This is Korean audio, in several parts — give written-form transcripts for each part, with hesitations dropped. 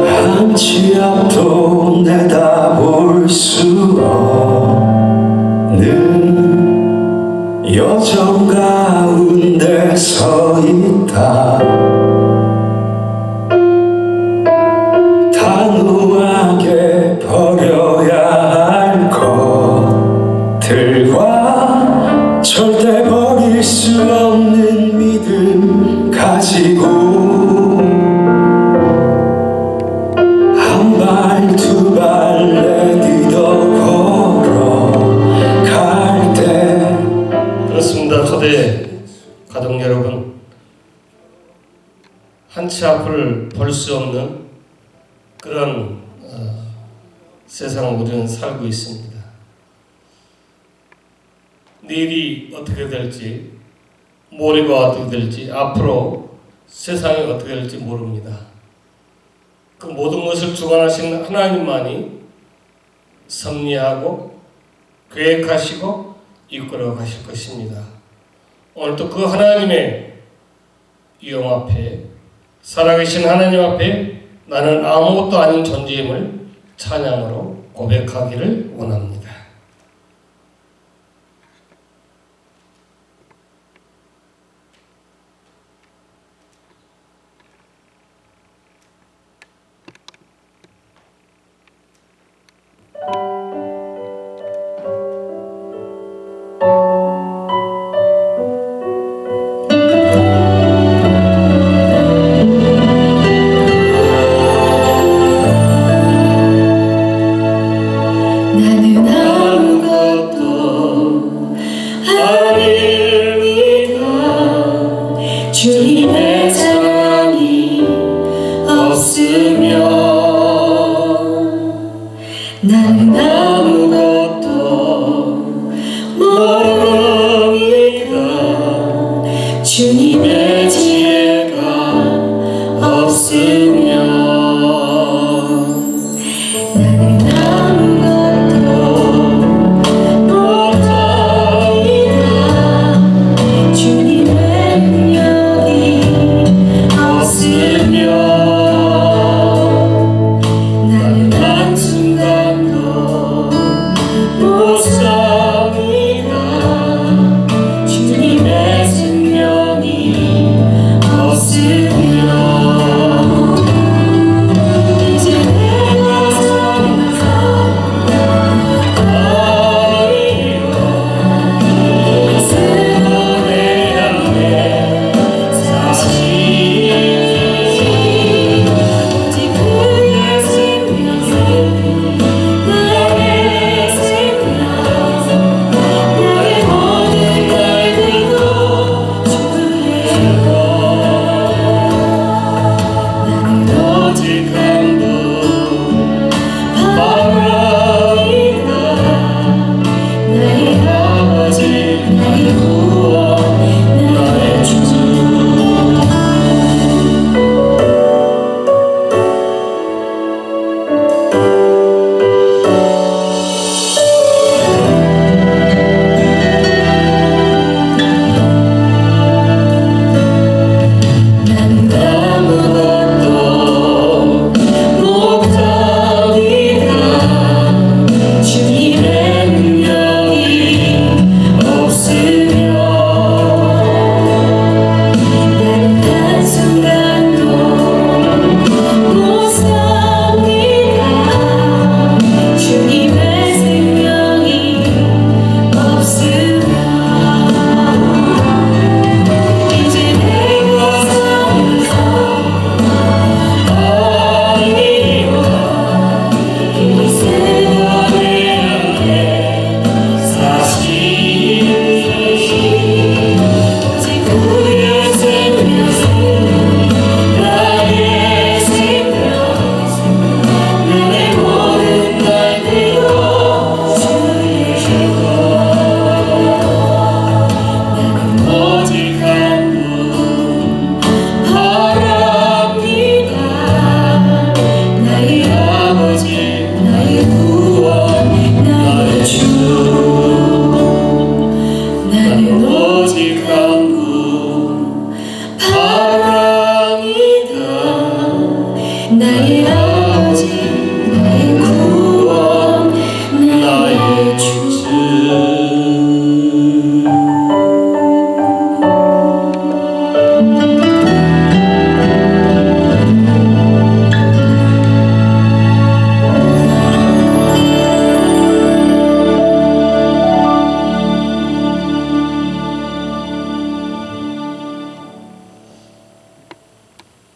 한치 앞도 내다볼 수 없는 여정 가운데 서 있다. 단호하게 버려야 할 것들과 절대 버릴 수 없는 믿음 가지고 한 발 두 발 내딛어 걸어갈 때. 그렇습니다. 초대 가족 여러분, 한치 앞을 볼 수 없는 그런 세상 우리는 살고 있습니다. 내일이 어떻게 될지, 모레가 어떻게 될지, 앞으로 세상이 어떻게 될지 모릅니다. 그 모든 것을 주관하시는 하나님만이 섭리하고 계획하시고 이끌어 가실 것입니다. 오늘도 그 하나님의 영 앞에, 살아계신 하나님 앞에 나는 아무것도 아닌 존재임을 찬양으로 고백하기를 원합니다. 나는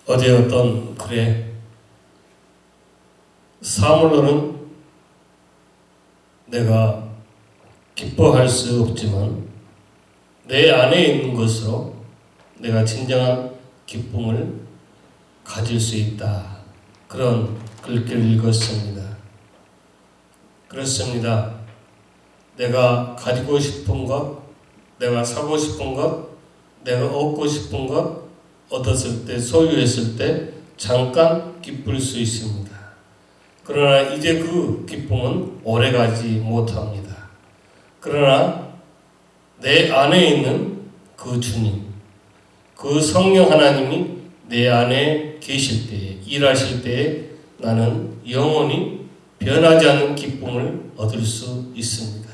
어제 어떤 글에 사물로는 내가 기뻐할 수 없지만 내 안에 있는 것으로 내가 진정한 기쁨을 가질 수 있다. 그런 글귀를 읽었습니다. 그렇습니다. 내가 가지고 싶은 것, 내가 사고 싶은 것, 내가 얻고 싶은 것 얻었을 때, 소유했을 때 잠깐 기쁠 수 있습니다. 그러나 이제 그 기쁨은 오래가지 못합니다. 그러나 내 안에 있는 그 주님, 그 성령 하나님이 내 안에 계실 때에, 일하실 때에 나는 영원히 변하지 않는 기쁨을 얻을 수 있습니다.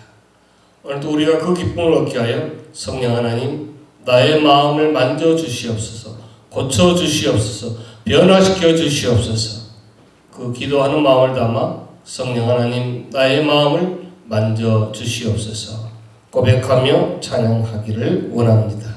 오늘도 우리가 그 기쁨을 얻게 하여 성령 하나님 나의 마음을 만져주시옵소서, 고쳐주시옵소서, 변화시켜 주시옵소서. 그 기도하는 마음을 담아 성령 하나님 나의 마음을 만져주시옵소서 고백하며 찬양하기를 원합니다.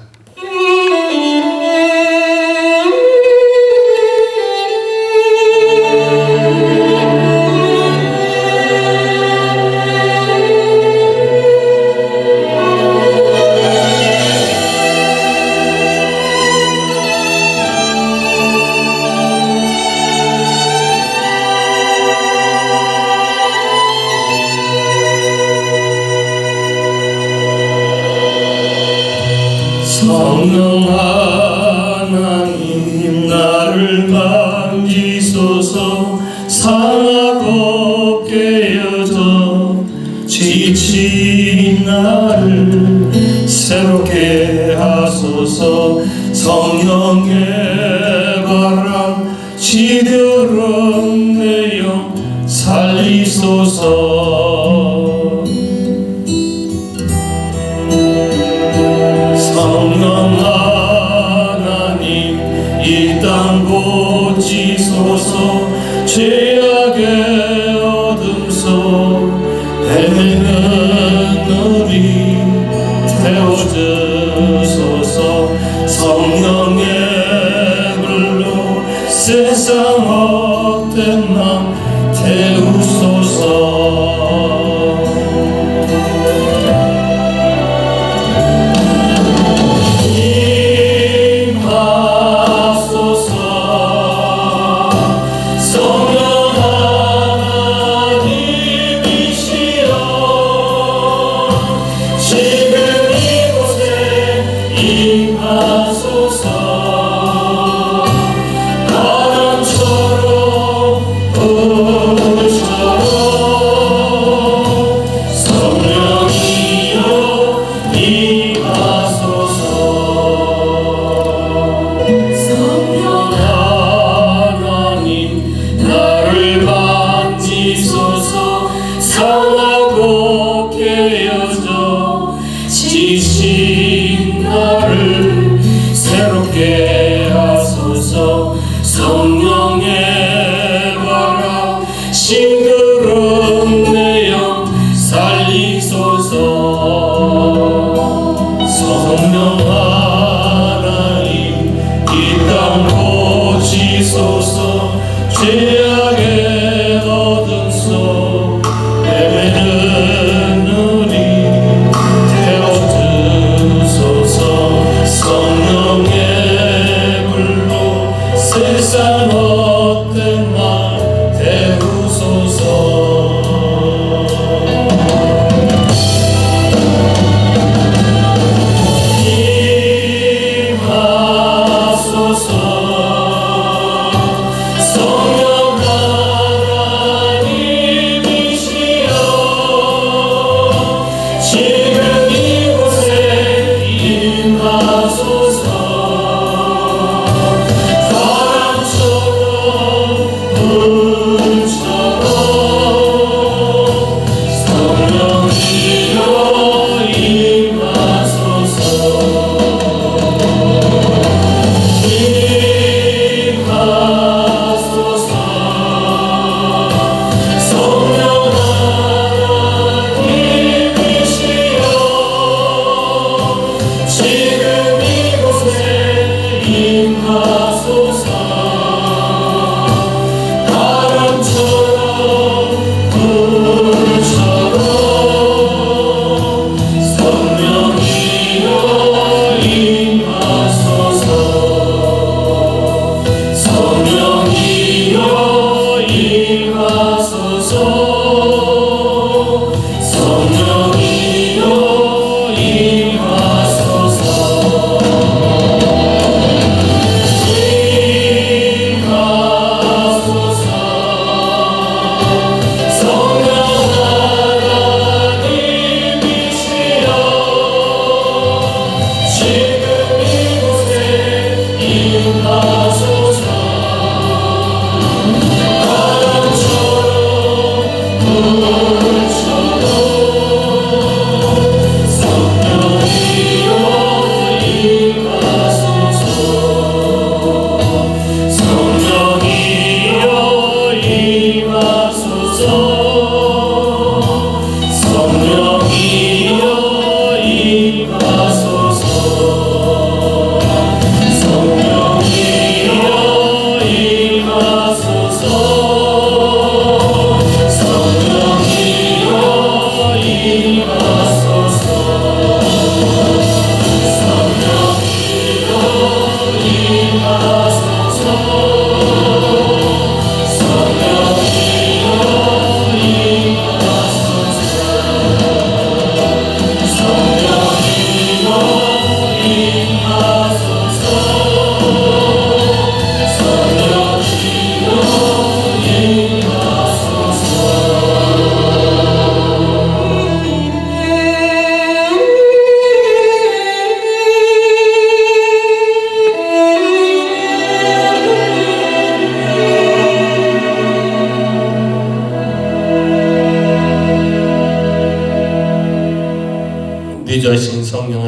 성령 하나님 나를 만지소서 상하고 깨어져 지친 나를 새롭게 하소서 성령의 바람 시들은 내 영 살리소서 성령 하나님 이 땅 고치소서 죄악의 어둠 속 헤매는 우리 태워주소서 성령의 불로 세상 헛된 맘 태우소서 지친 나를 새롭게 하소서 성령의 바람 싱그러운 내 영 살리소서 성령 하나님 이 땅 고치소서 죄악의 어둠 속 헤매는 우리 성령의 불로 세상 헛된 말 태우소서 임하소서 성령 하나님이시여 지금 이곳에 임하소서 바람처럼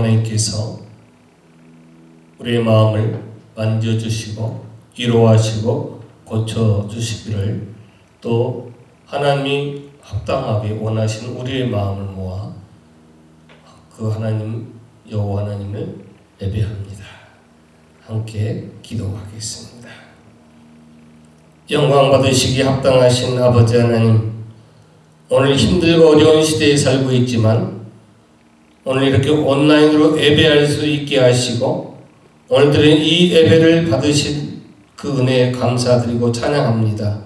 하나님께서 우리의 마음을 만져주시고 위로하시고 고쳐주시기를, 또 하나님이 합당하게 원하시는 우리의 마음을 모아 그 하나님, 여호와 하나님을 예배합니다. 함께 기도하겠습니다. 영광 받으시기 합당하신 아버지 하나님, 오늘 힘들고 어려운 시대에 살고 있지만 오늘 이렇게 온라인으로 예배할 수 있게 하시고 오늘들은 이 예배를 받으신 그 은혜에 감사드리고 찬양합니다.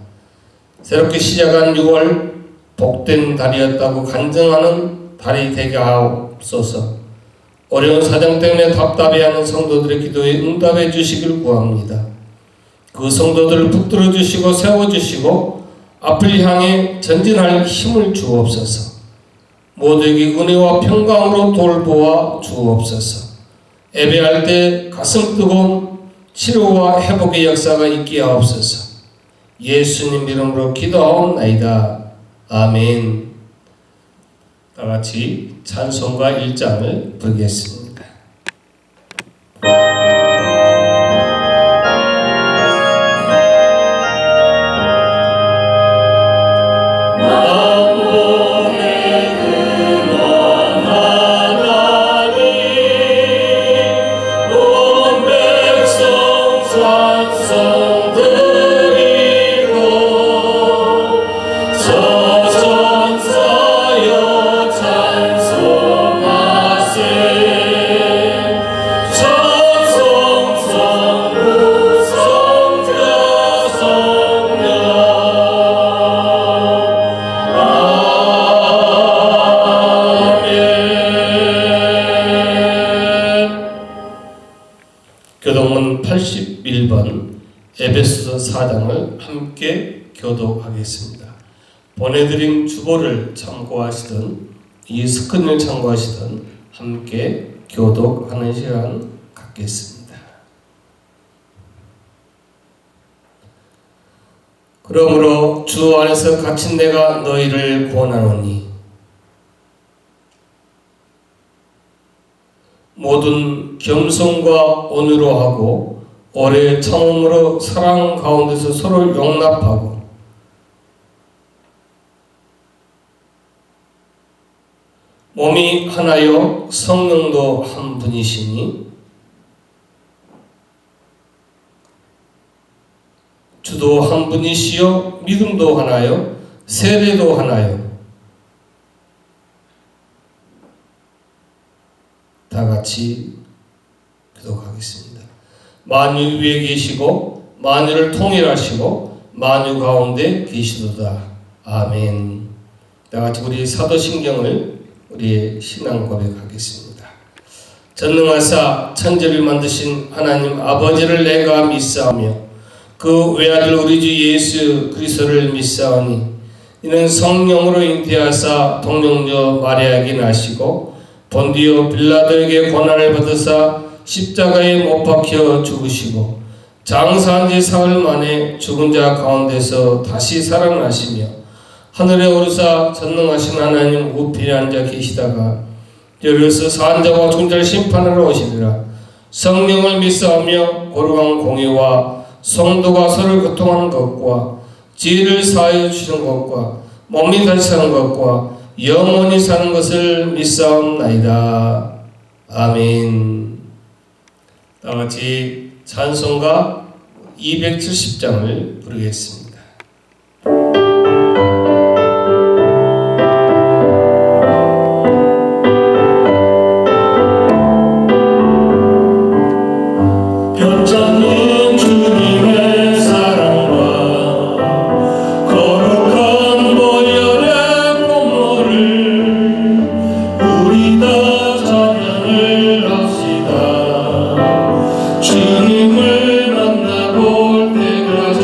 새롭게 시작한 6월 복된 달이었다고 간증하는 달이 되게 하옵소서. 어려운 사정 때문에 답답해하는 성도들의 기도에 응답해 주시길 구합니다. 그 성도들을 붙들어 주시고 세워주시고 앞을 향해 전진할 힘을 주옵소서. 모두에게 은혜와 평강으로 돌보아 주옵소서. 예배할 때 가슴 뜨거운 치료와 회복의 역사가 있게 하옵소서. 예수님 이름으로 기도하옵나이다. 아멘. 다같이 찬송가 1장을 부르겠습니다. 교독문 81번 에베소서 4장을 함께 교독하겠습니다. 보내드린 주보를 참고하시든 이 스크린을 참고하시든 함께 교독하는 시간 갖겠습니다. 그러므로 주 안에서 갇힌 내가 너희를 권하노니 모든 겸손과 온유로 하고 오래 참음으로 사랑 가운데서 서로 용납하고 몸이 하나요 성령도 한 분이시니 주도 한 분이시요 믿음도 하나요 세례도 하나요. 다 같이 기도하겠습니다. 만유 위에 계시고 만유를 통일하시고 만유 가운데 계시도다. 아멘. 다 같이 우리 사도신경을 우리의 신앙 고백하겠습니다. 전능하사 천지를 만드신 하나님 아버지를 내가 믿사오며 그 외아들 우리 주 예수 그리스도를 믿사오니 이는 성령으로 잉태하사 동정녀 마리아에게 나시고 본디오 빌라도에게 고난을 받으사 십자가에 못 박혀 죽으시고 장사한 지 사흘 만에 죽은 자 가운데서 다시 살아나시며 하늘에 오르사 전능하신 하나님 우편에 앉아 계시다가 여기서 사한 자와 죽은 자를 심판하러 오시리라. 성령을 믿사오며 거룩한 공의와 성도가 서로 교통하는 것과 지혜를 사하여 주시는 것과 몸이 다시 사는 것과 영원히 사는 것을 믿사옵나이다. 아멘. 다같이 찬송가 270장을 부르겠습니다. 변찮는 주님의 사랑과 거룩한 보혈의 공로를 우리 다 찬양을 합시다. 주님을 만나볼 때까지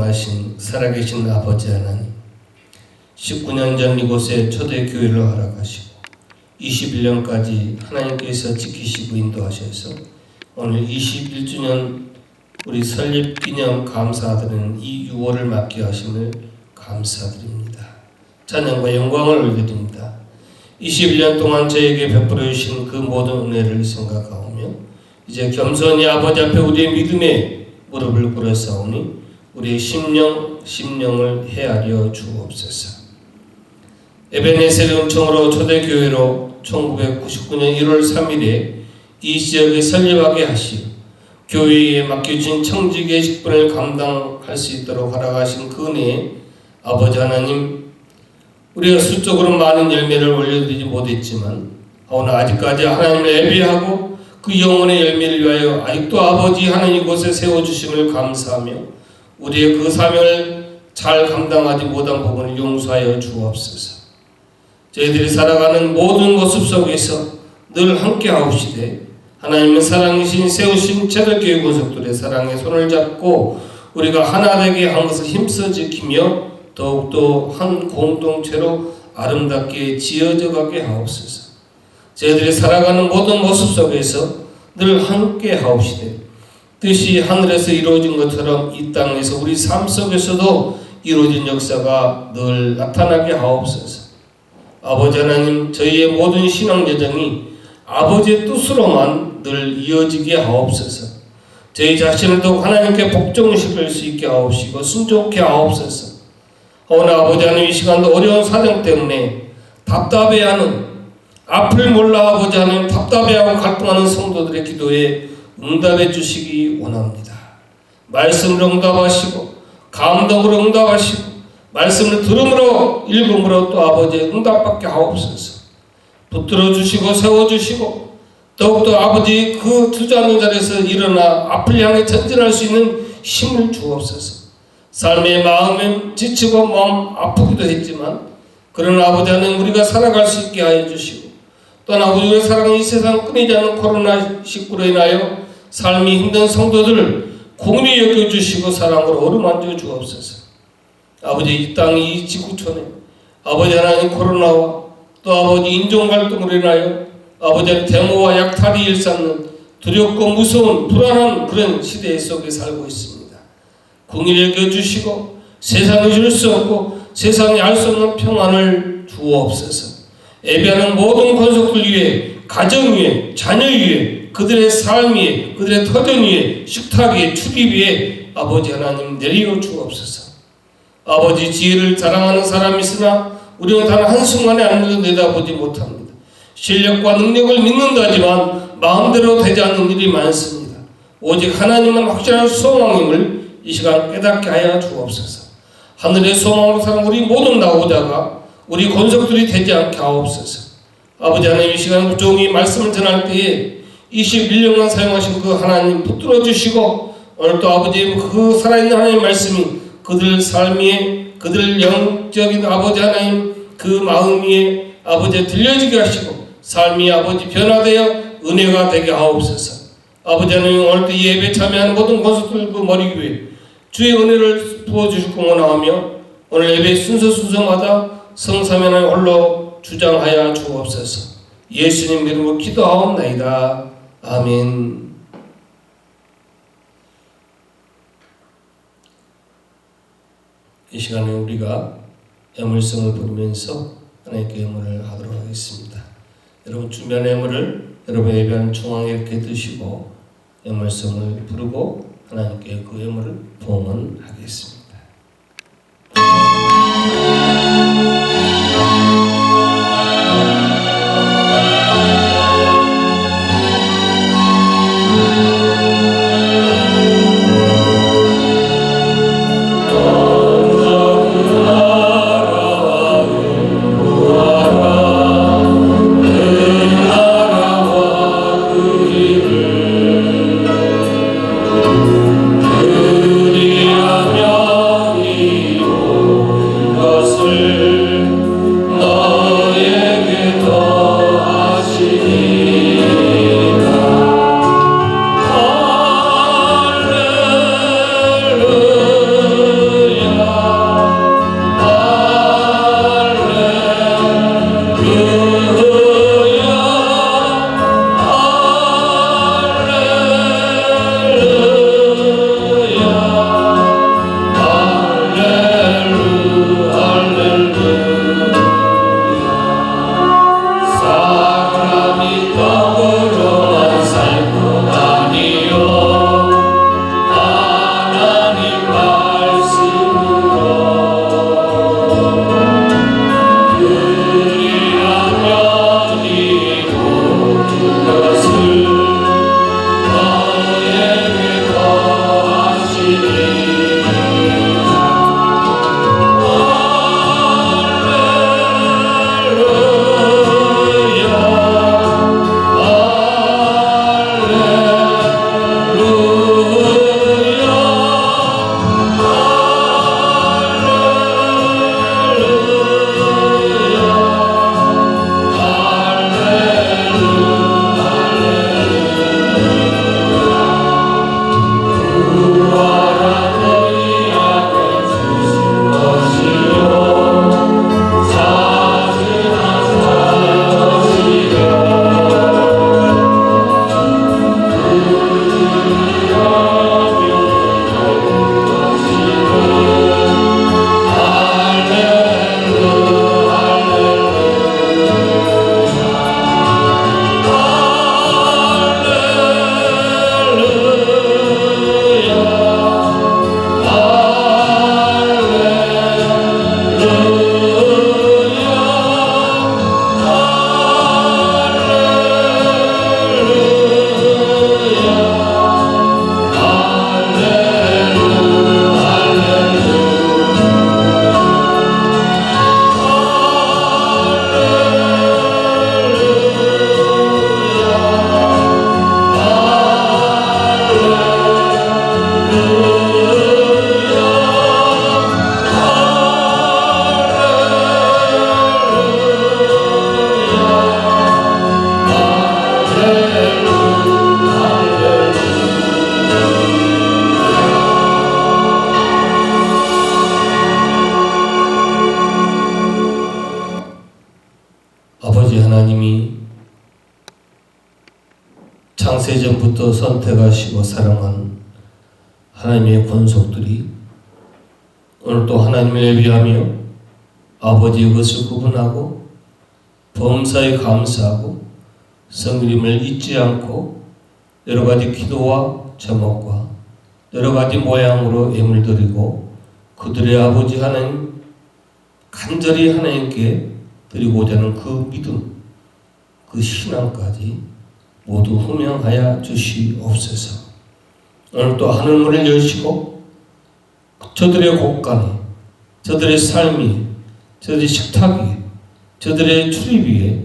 전능하신 살아계신 아버지 하나님, 19년 전 이곳에 초대교회를 허락하시고 21년까지 하나님께서 지키시고 인도하셔서 오늘 21주년 우리 설립기념 감사드리는 이 6월을 맞게 하심을 감사드립니다. 찬양과 영광을 올려드립니다. 21년 동안 저에게 베풀어 주신 그 모든 은혜를 생각하오며 이제 겸손히 아버지 앞에 우리의 믿음에 무릎을 꿇어사오니 우리의 심령을 헤아려 주옵소서. 에베네셀 은총으로 초대교회로 1999년 1월 3일에 이 지역에 설립하게 하시어 교회에 맡겨진 청지기의 직분을 감당할 수 있도록 허락하신 그 은혜에 아버지 하나님, 우리가 수적으로 많은 열매를 올려드리지 못했지만 오늘 아직까지 하나님을 예배하고 그 영혼의 열매를 위하여 아직도 아버지 하나님 이곳에 세워주심을 감사하며 우리의 그 사명을 잘 감당하지 못한 부분을 용서하여 주옵소서. 저희들이 살아가는 모든 모습 속에서 늘 함께 하옵시되 하나님의 사랑이신 세우신 제대교회 권속들의 사랑에 손을 잡고 우리가 하나 되게 한 것을 힘써 지키며 더욱더 한 공동체로 아름답게 지어져 가게 하옵소서. 저희들이 살아가는 모든 모습 속에서 늘 함께 하옵시되 뜻이 하늘에서 이루어진 것처럼 이 땅에서 우리 삶 속에서도 이루어진 역사가 늘 나타나게 하옵소서. 아버지 하나님, 저희의 모든 신앙 여정이 아버지의 뜻으로만 늘 이어지게 하옵소서. 저희 자신을 더욱 하나님께 복종시킬 수 있게 하옵시고 순종케 하옵소서. 오늘 아버지 하나님 이 시간도 어려운 사정 때문에 답답해하는, 앞을 몰라 아버지 하나님 답답해하고 갈등하는 성도들의 기도에 응답해 주시기 원합니다. 말씀으로 응답하시고 감동으로 응답하시고 말씀을 들음으로 읽음으로 또 아버지의 응답받게 하옵소서. 붙들어 주시고 세워주시고 더욱더 아버지 그 주저앉는 자리에서 일어나 앞을 향해 전진할 수 있는 힘을 주옵소서. 삶의 마음은 지치고 마음 아프기도 했지만 그러나 아버지 하나님 우리가 살아갈 수 있게 하여 주시고 또한 아버지의 사랑이 이 세상 끊이지 않는 코로나19로 인하여 삶이 힘든 성도들을 공히 여겨주시고 사랑으로 어루만져 주옵소서. 아버지 이 땅 이 지구촌에 아버지 하나님 코로나와 또 아버지 인종 갈등으로 인하여 아버지 데모와 약탈이 일삼는 두렵고 무서운 불안한 그런 시대 속에 살고 있습니다. 공의를 여겨주시고 세상에 줄 수 없고 세상에 알 수 없는 평안을 주옵소서. 예배하는 모든 권속들 위해 가정 위에 자녀 위에 그들의 삶 위에 그들의 터전 위에 식탁 위에 출입 위에 아버지 하나님 내려 주옵소서. 아버지 지혜를 자랑하는 사람이 있으나 우리는 단 한순간에 아무도 내다보지 못합니다. 실력과 능력을 믿는다지만 마음대로 되지 않는 일이 많습니다. 오직 하나님은 확실한 소망임을 이 시간 깨닫게 하여 주옵소서. 하늘의 소망으로 사는 우리 모든 나오자가 우리 권속들이 되지 않게 하옵소서. 아버지 하나님 이 시간 종이 말씀을 전할 때에 21년간 사용하신 그 하나님 붙들어 주시고 오늘 또 아버지 그 살아있는 하나님 말씀이 그들 삶에 그들 영적인 아버지 하나님 그 마음 위에 아버지 들려지게 하시고 삶이 아버지 변화되어 은혜가 되게 하옵소서. 아버지 하나님 오늘 또 예배 참여하는 모든 권속들 그 머리 위에 주의 은혜를 부어주시고 원하며 오늘 예배 순서마다 성사면을 홀로 주장하여 주옵소서. 예수님 이름으로 기도하옵나이다. 아멘. 이 시간에 우리가 애물성을 부르면서 하나님께 애물을 하도록 하겠습니다. 여러분 주변 애물을 여러분 예배하는 중앙에 이렇게 드시고 애물성을 부르고 하나님께 그 애물을 봉헌하겠습니다. 그리하며 하나님이 창세전부터 선택하시고 사랑한 하나님의 권속들이 오늘 또 하나님을 예비하며 아버지의 것을 구분하고 범사에 감사하고 성님을 잊지 않고 여러 가지 기도와 제목과 여러 가지 모양으로 예물 드리고 그들의 아버지 하나님 간절히 하나님께 드리고자 하는 그 믿음, 그 신앙까지 모두 분명하여 주시옵소서. 오늘 또 하늘문을 여시고 저들의 곳간에, 저들의 삶이, 저들의 식탁이, 저들의 출입 위에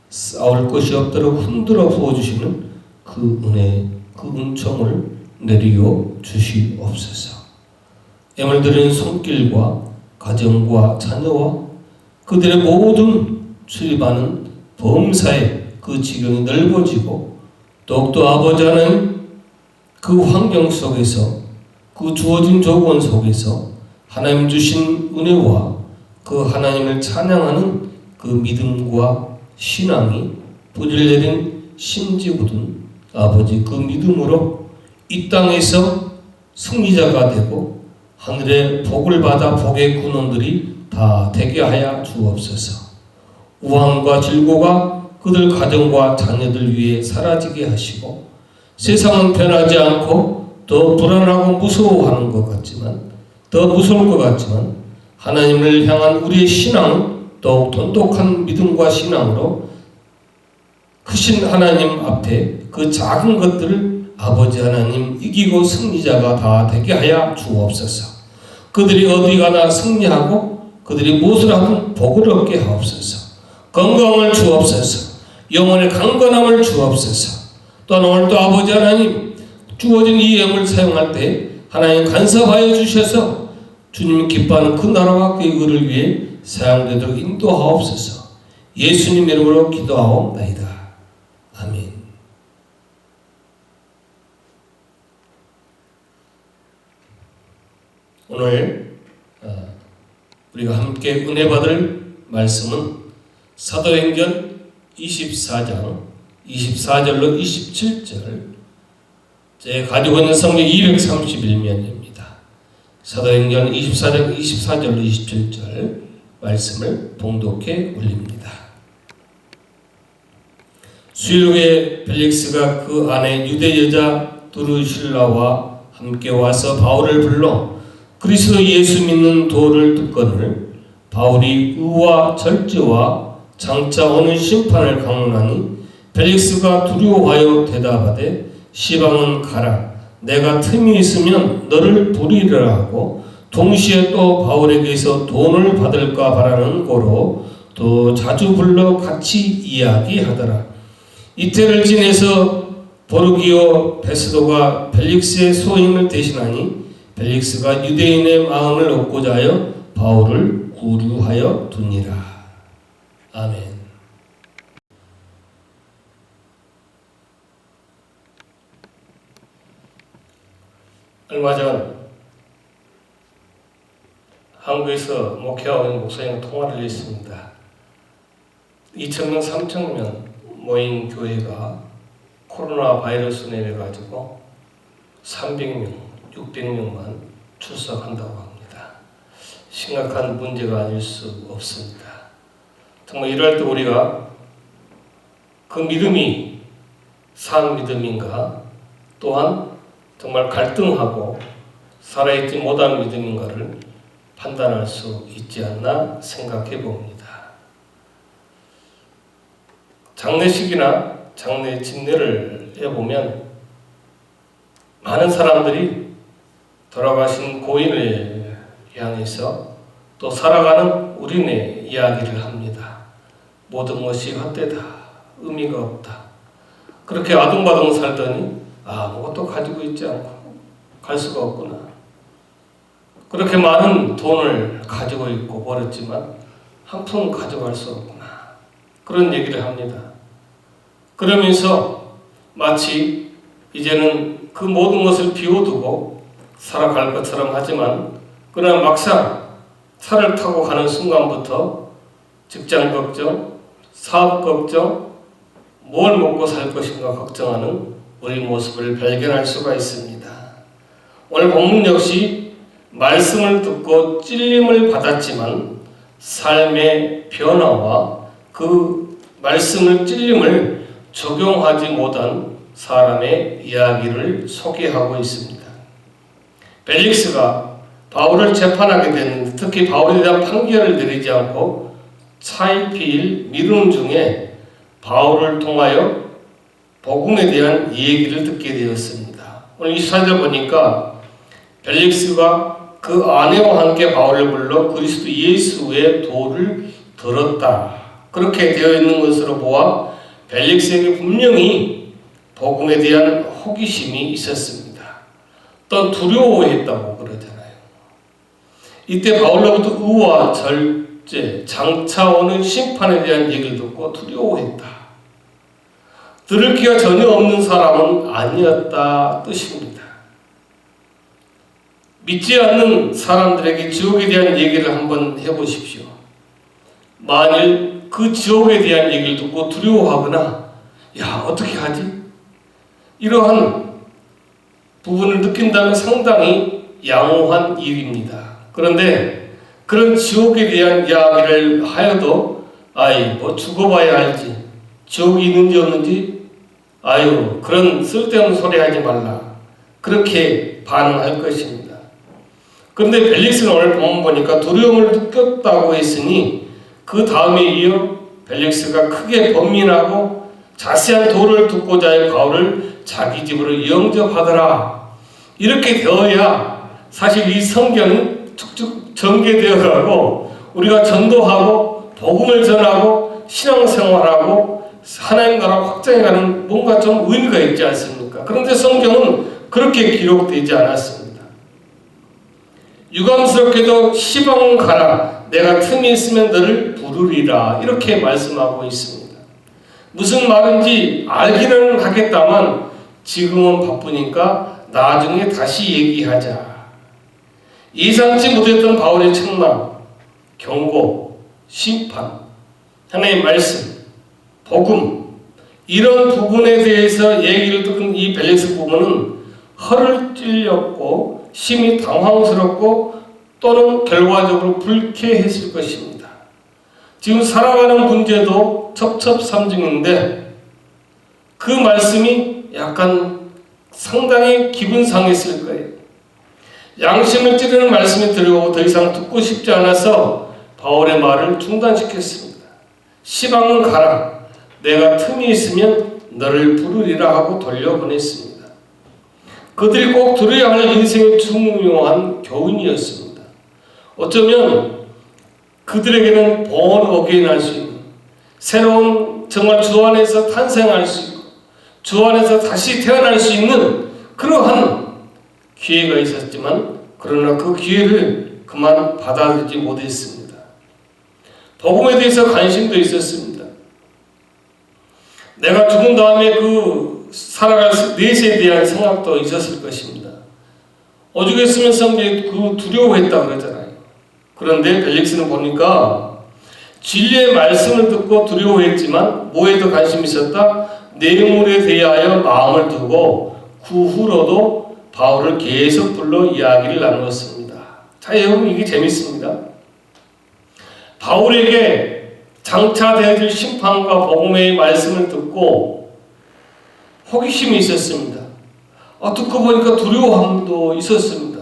싸울 것이 없도록 흔들어 부어주시는 그 은혜, 그 은총을 내리어 주시옵소서. 예물 드리는 손길과 가정과 자녀와 그들의 모든 출입하는 범사의 그 지경이 넓어지고 더욱더 아버지 하나님 그 환경 속에서 그 주어진 조건 속에서 하나님 주신 은혜와 그 하나님을 찬양하는 그 믿음과 신앙이 뿌리를 내린 심지거든 아버지 그 믿음으로 이 땅에서 승리자가 되고 하늘의 복을 받아 복의 군원들이 다 되게 하여 주옵소서. 우환과 질고가 그들 가정과 자녀들 위해 사라지게 하시고 세상은 변하지 않고 더 불안하고 무서워하는 것 같지만 더 무서울 것 같지만 하나님을 향한 우리의 신앙은 더욱 돈독한 믿음과 신앙으로 크신 하나님 앞에 그 작은 것들을 아버지 하나님 이기고 승리자가 다 되게 하여 주옵소서. 그들이 어디 가나 승리하고 그들이 무엇을 하든 복을 얻게 하옵소서. 건강을 주옵소서. 영혼의 강건함을 주옵소서. 또한 오늘 또 아버지 하나님 주어진 이 예물을 사용할 때 하나님 간섭하여 주셔서 주님 기뻐하는 그 나라와 그의 의를 위해 사용되도록 인도하옵소서. 예수님 이름으로 기도하옵나이다. 아멘. 오늘 우리가 함께 은혜 받을 말씀은 사도행전 24장 24절로 27절 제가 가지고 있는 성경 231면입니다. 사도행전 24장 24절로 27절 말씀을 봉독해 올립니다. 수일 후에 펠릭스가 그 안에 유대 여자 두루실라와 함께 와서 바울을 불러 그리스도 예수 믿는 도를 듣거늘 바울이 의와 절제와 장차 오는 심판을 강론하니 펠릭스가 두려워하여 대답하되 시방은 가라 내가 틈이 있으면 너를 부리라 하고 동시에 또 바울에게서 돈을 받을까 바라는 고로 또 자주 불러 같이 이야기하더라. 이태를 지내서 보르기오 베스도가 펠릭스의 소임을 대신하니 펠릭스가 유대인의 마음을 얻고자 하여 바울을 구류하여 두니라. 아멘. 얼마 전 한국에서 목회하고 있는 목사님 통화를 했습니다. 2,000명, 3,000명 모인 교회가 코로나 바이러스 내려가지고 300명, 600명만 출석한다고 합니다. 심각한 문제가 아닐 수 없습니다. 정말 이럴 때 우리가 그 믿음이 산 믿음인가 또한 정말 갈등하고 살아있지 못한 믿음인가를 판단할 수 있지 않나 생각해 봅니다. 장례식이나 장례 집례를 해보면 많은 사람들이 돌아가신 고인을 향해서 또 살아가는 우리네 이야기를 합니다. 모든 것이 헛되다. 의미가 없다. 그렇게 아둥바둥 살더니 아무것도 가지고 있지 않고 갈 수가 없구나. 그렇게 많은 돈을 가지고 있고 벌었지만 한 푼 가져갈 수 없구나. 그런 얘기를 합니다. 그러면서 마치 이제는 그 모든 것을 비워두고 살아갈 것처럼 하지만 그러나 막상 차를 타고 가는 순간부터 직장 걱정, 사업 걱정, 뭘 먹고 살 것인가 걱정하는 우리 모습을 발견할 수가 있습니다. 오늘 본문 역시 말씀을 듣고 찔림을 받았지만 삶의 변화와 그 말씀을 찔림을 적용하지 못한 사람의 이야기를 소개하고 있습니다. 벨릭스가 바울을 재판하게 됐는데 특히 바울에 대한 판결을 내리지 않고 차일피일 미루는 중에 바울을 통하여 복음에 대한 얘기를 듣게 되었습니다. 오늘 24절 보니까 벨릭스가 그 아내와 함께 바울을 불러 그리스도 예수의 도를 들었다. 그렇게 되어 있는 것으로 보아 벨릭스에게 분명히 복음에 대한 호기심이 있었습니다. 또 두려워했다고 그러잖아요. 이때 바울로부터 의와 절제, 장차 오는 심판에 대한 얘기를 듣고 두려워했다. 들을 기가 전혀 없는 사람은 아니었다 뜻입니다. 믿지 않는 사람들에게 지옥에 대한 얘기를 한번 해보십시오. 만일 그 지옥에 대한 얘기를 듣고 두려워하거나 야 어떻게 하지? 이러한 부분을 느낀다면 상당히 양호한 일입니다. 그런데 그런 지옥에 대한 이야기를 하여도 뭐 죽어봐야 알지. 지옥이 있는지 없는지 그런 쓸데없는 소리 하지 말라. 그렇게 반응할 것입니다. 그런데 벨릭스는 오늘 본문 보니까 두려움을 느꼈다고 했으니 그 다음에 이어 벨릭스가 크게 번민하고 자세한 도를 듣고자 해 바울을 자기 집으로 영접하더라. 이렇게 되어야 사실 이 성경이 쭉쭉 전개되어 가고 우리가 전도하고 복음을 전하고 신앙생활하고 하나님 나라 확장해가는 뭔가 좀 의미가 있지 않습니까? 그런데 성경은 그렇게 기록되지 않았습니다. 유감스럽게도 시방 가라. 내가 틈이 있으면 너를 부르리라. 이렇게 말씀하고 있습니다. 무슨 말인지 알기는 하겠다만 지금은 바쁘니까 나중에 다시 얘기하자. 예상치 못했던 바울의 책망, 경고, 심판, 하나님의 말씀, 복음 이런 부분에 대해서 얘기를 듣는 이 벨릭스 부분은 허를 찔렸고 심히 당황스럽고 또는 결과적으로 불쾌했을 것입니다. 지금 살아가는 문제도 첩첩산중인데 그 말씀이 약간 상당히 기분 상했을 거예요. 양심을 찌르는 말씀이 들려오고 더 이상 듣고 싶지 않아서 바울의 말을 중단시켰습니다. 시방은 가라. 내가 틈이 있으면 너를 부르리라 하고 돌려보냈습니다. 그들이 꼭 들어야 할 인생의 중요한 교훈이었습니다. 어쩌면 그들에게는 born again 할 수 있는 새로운 정말 주 안에서 탄생할 수 있고 주 안에서 다시 태어날 수 있는 그러한 기회가 있었지만 그러나 그 기회를 그만 받아들이지 못했습니다. 복음에 대해서 관심도 있었습니다. 내가 죽은 다음에 그 살아갈 내세에 대한 생각도 있었을 것입니다. 오죽했으면 성경이 그 두려워했다 그러잖아요. 그런데 벨릭스는 보니까 진리의 말씀을 듣고 두려워했지만 뭐에 더 관심이 있었다? 내용물에 대하여 마음을 두고 그 후로도 바울을 계속 불러 이야기를 나누었습니다. 자, 여러분 이게 재밌습니다. 바울에게 장차 되어질 심판과 복음의 말씀을 듣고 호기심이 있었습니다. 듣고 보니까 두려움도 있었습니다.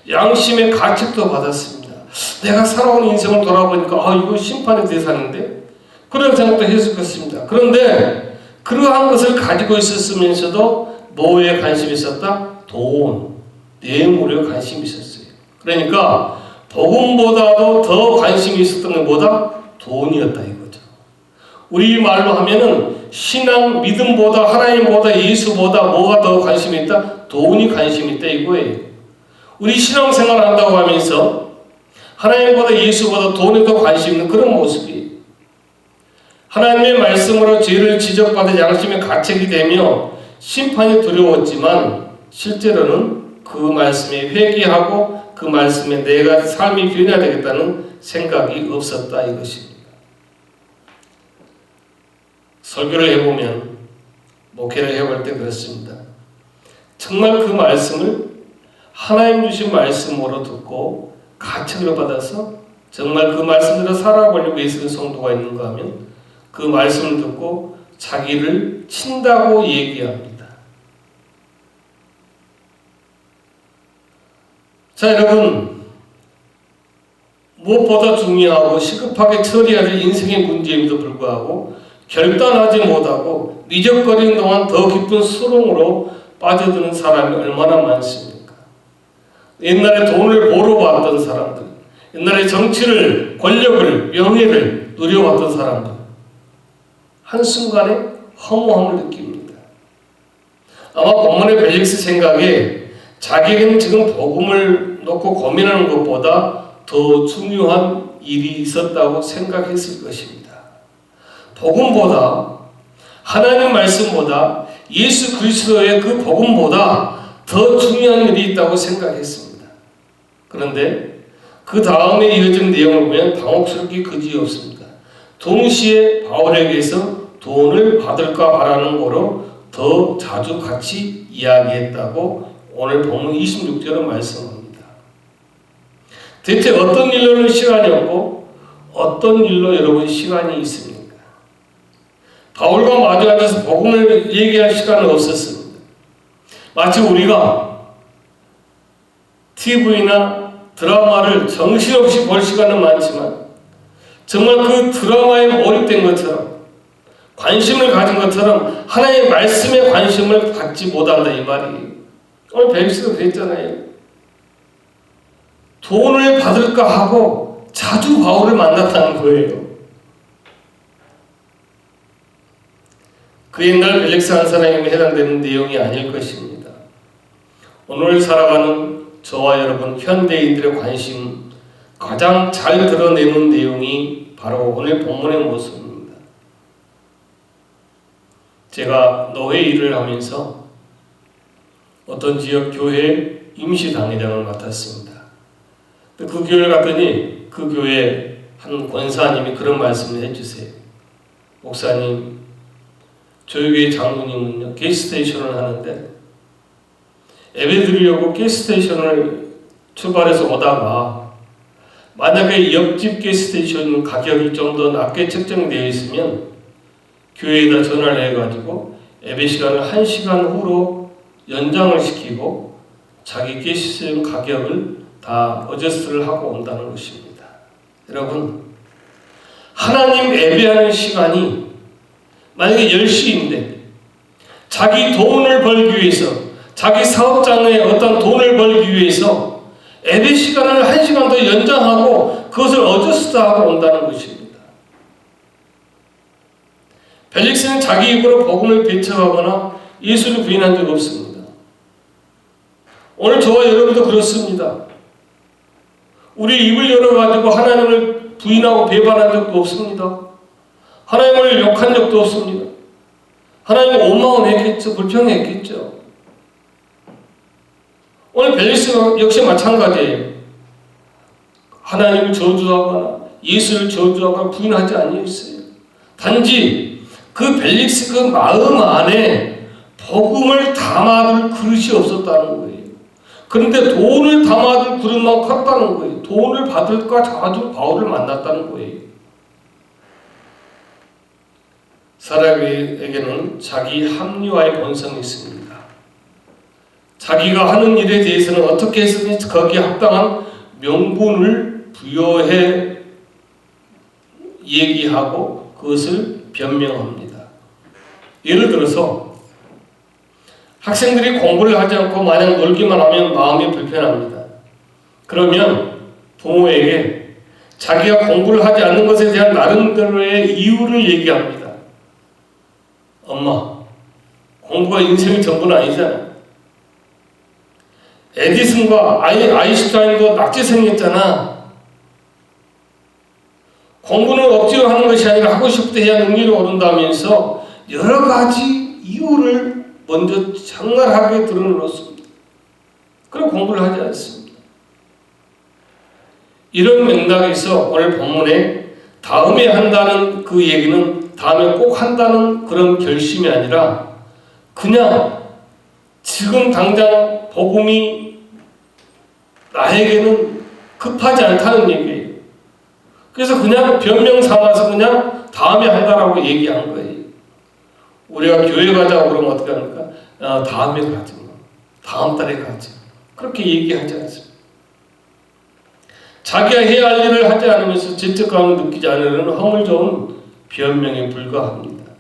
양심의 가책도 받았습니다. 내가 살아온 인생을 돌아보니까 이거 심판의 대상인데 그런 생각도 했을 것입니다. 그런데 그러한 것을 가지고 있었으면서도 뭐에 관심이 있었다? 돈, 뇌물에 관심이 있었어요. 그러니까 복음보다도 더 관심이 있었던 게 뭐다? 돈이었다 이거죠. 우리 말로 하면은 신앙 믿음보다 하나님보다 예수보다 뭐가 더 관심이 있다? 돈이 관심이 있다 이거예요. 우리 신앙생활 한다고 하면서 하나님보다 예수보다 돈에 더 관심 있는 그런 모습이에요. 하나님의 말씀으로 죄를 지적받아 양심의 가책이 되며 심판이 두려웠지만 실제로는 그 말씀에 회개하고 그 말씀에 내가 삶이 변해야 되겠다는 생각이 없었다 이것입니다. 설교를 해보면, 목회를 해볼 때 그렇습니다. 정말 그 말씀을 하나님 주신 말씀으로 듣고 가책을 받아서 정말 그 말씀대로 살아보려고 애쓰는 성도가 있는가 하면 그 말씀을 듣고 자기를 친다고 얘기합니다. 자, 여러분, 무엇보다 중요하고 시급하게 처리해야 될 인생의 문제임에도 불구하고 결단하지 못하고 미적거리는 동안 더 깊은 수렁으로 빠져드는 사람이 얼마나 많습니까? 옛날에 돈을 벌어왔던 사람들, 옛날에 정치를, 권력을, 명예를 누려왔던 사람들, 한순간에 허무함을 느낍니다. 아마 본문의 벨릭스 생각에 자기에게는 지금 복음을 놓고 고민하는 것보다 더 중요한 일이 있었다고 생각했을 것입니다. 복음보다, 하나님 말씀보다, 예수 그리스도의 그 복음보다 더 중요한 일이 있다고 생각했습니다. 그런데 그 다음에 이어진 내용을 보면 당혹스럽게 그지없습니다. 동시에 바울에게서 돈을 받을까 바라는 거로 더 자주 같이 이야기했다고 오늘 본문 26절은 말씀합니다. 대체 어떤 일로는 시간이 없고 어떤 일로 여러분 시간이 있습니까? 바울과 마주 앉아서 복음을 얘기할 시간은 없었습니다. 마치 우리가 TV나 드라마를 정신없이 볼 시간은 많지만 정말 그 드라마에 몰입된 것처럼 관심을 가진 것처럼 하나님의 말씀에 관심을 갖지 못한다 이 말이에요. 오늘 벨릭스도 그랬잖아요. 돈을 받을까 하고 자주 바울을 만났다는 거예요. 그 옛날 벨릭스 한 사람에게 해당되는 내용이 아닐 것입니다. 오늘 살아가는 저와 여러분 현대인들의 관심 가장 잘 드러내는 내용이 바로 오늘 본문의 모습입니다. 제가 노회 일을 하면서 어떤 지역 교회 임시당회장을 맡았습니다. 그 교회를 갔더니 그 교회 한 권사님이 그런 말씀을 해주세요. 목사님, 저희 교회 장로님은요 게스트테이션을 하는데 예배 드리려고 게스트테이션을 출발해서 오다가 만약에 옆집 게스트테이션 가격이 좀 더 낮게 책정되어 있으면 교회에다 전화를 해가지고 예배 시간을 1시간 후로 연장을 시키고 자기 게스트테이션 가격을 다 어저스트를 하고 온다는 것입니다. 여러분, 하나님 예배하는 시간이 만약에 10시인데 자기 돈을 벌기 위해서 자기 사업장에 어떤 돈을 벌기 위해서 예배 시간을 1시간 더 연장하고 그것을 어저스트하고 온다는 것입니다. 벨릭스는 자기 입으로 복음을 배척하거나 예수를 부인한 적 없습니다. 오늘 저와 여러분도 그렇습니다. 우리 입을 열어가지고 하나님을 부인하고 배반한 적도 없습니다. 하나님을 욕한 적도 없습니다. 하나님을 원망했겠죠. 불평했겠죠. 오늘 벨릭스 역시 마찬가지예요. 하나님을 저주하거나 예수를 저주하거나 부인하지 아니했어요. 단지 그 벨릭스 그 마음 안에 복음을 담아둘 그릇이 없었다는 거예요. 그런데 돈을 담아둘 그릇만 컸다는 거예요. 돈을 받을까 자주 바울을 만났다는 거예요. 사람에게는 자기 합리화의 본성이 있습니다. 자기가 하는 일에 대해서는 어떻게 해서든지 거기에 합당한 명분을 부여해 얘기하고 그것을 변명합니다. 예를 들어서 학생들이 공부를 하지 않고 마냥 놀기만 하면 마음이 불편합니다. 그러면 부모에게 자기가 공부를 하지 않는 것에 대한 나름대로의 이유를 얘기합니다. 엄마, 공부가 인생의 전부는 아니잖아. 에디슨과 아인슈타인도 낙제생이었잖아. 공부는 억지로 하는 것이 아니라 하고 싶을 때 해야 능률이 오른다면서 여러 가지 이유를 먼저 장lar하게 드러놓습니다. 그럼 공부를 하지 않습니다. 이런 맥락에서 오늘 본문에 다음에 한다는 그 얘기는 다음에 꼭 한다는 그런 결심이 아니라 그냥 지금 당장 복음이 나에게는 급하지 않다는 얘기예요. 그래서 그냥 변명 삼아서 그냥 다음에 한다라고 얘기한 거예요. 우리가 교회 가자고 그러면 어떻게 합니까? 다음에 가지 뭐. 다음 달에 가지. 그렇게 얘기하지 않습니다. 자기가 해야 할 일을 하지 않으면서 죄책감을 느끼지 않으려는 허물 좋은 변명에 불과합니다.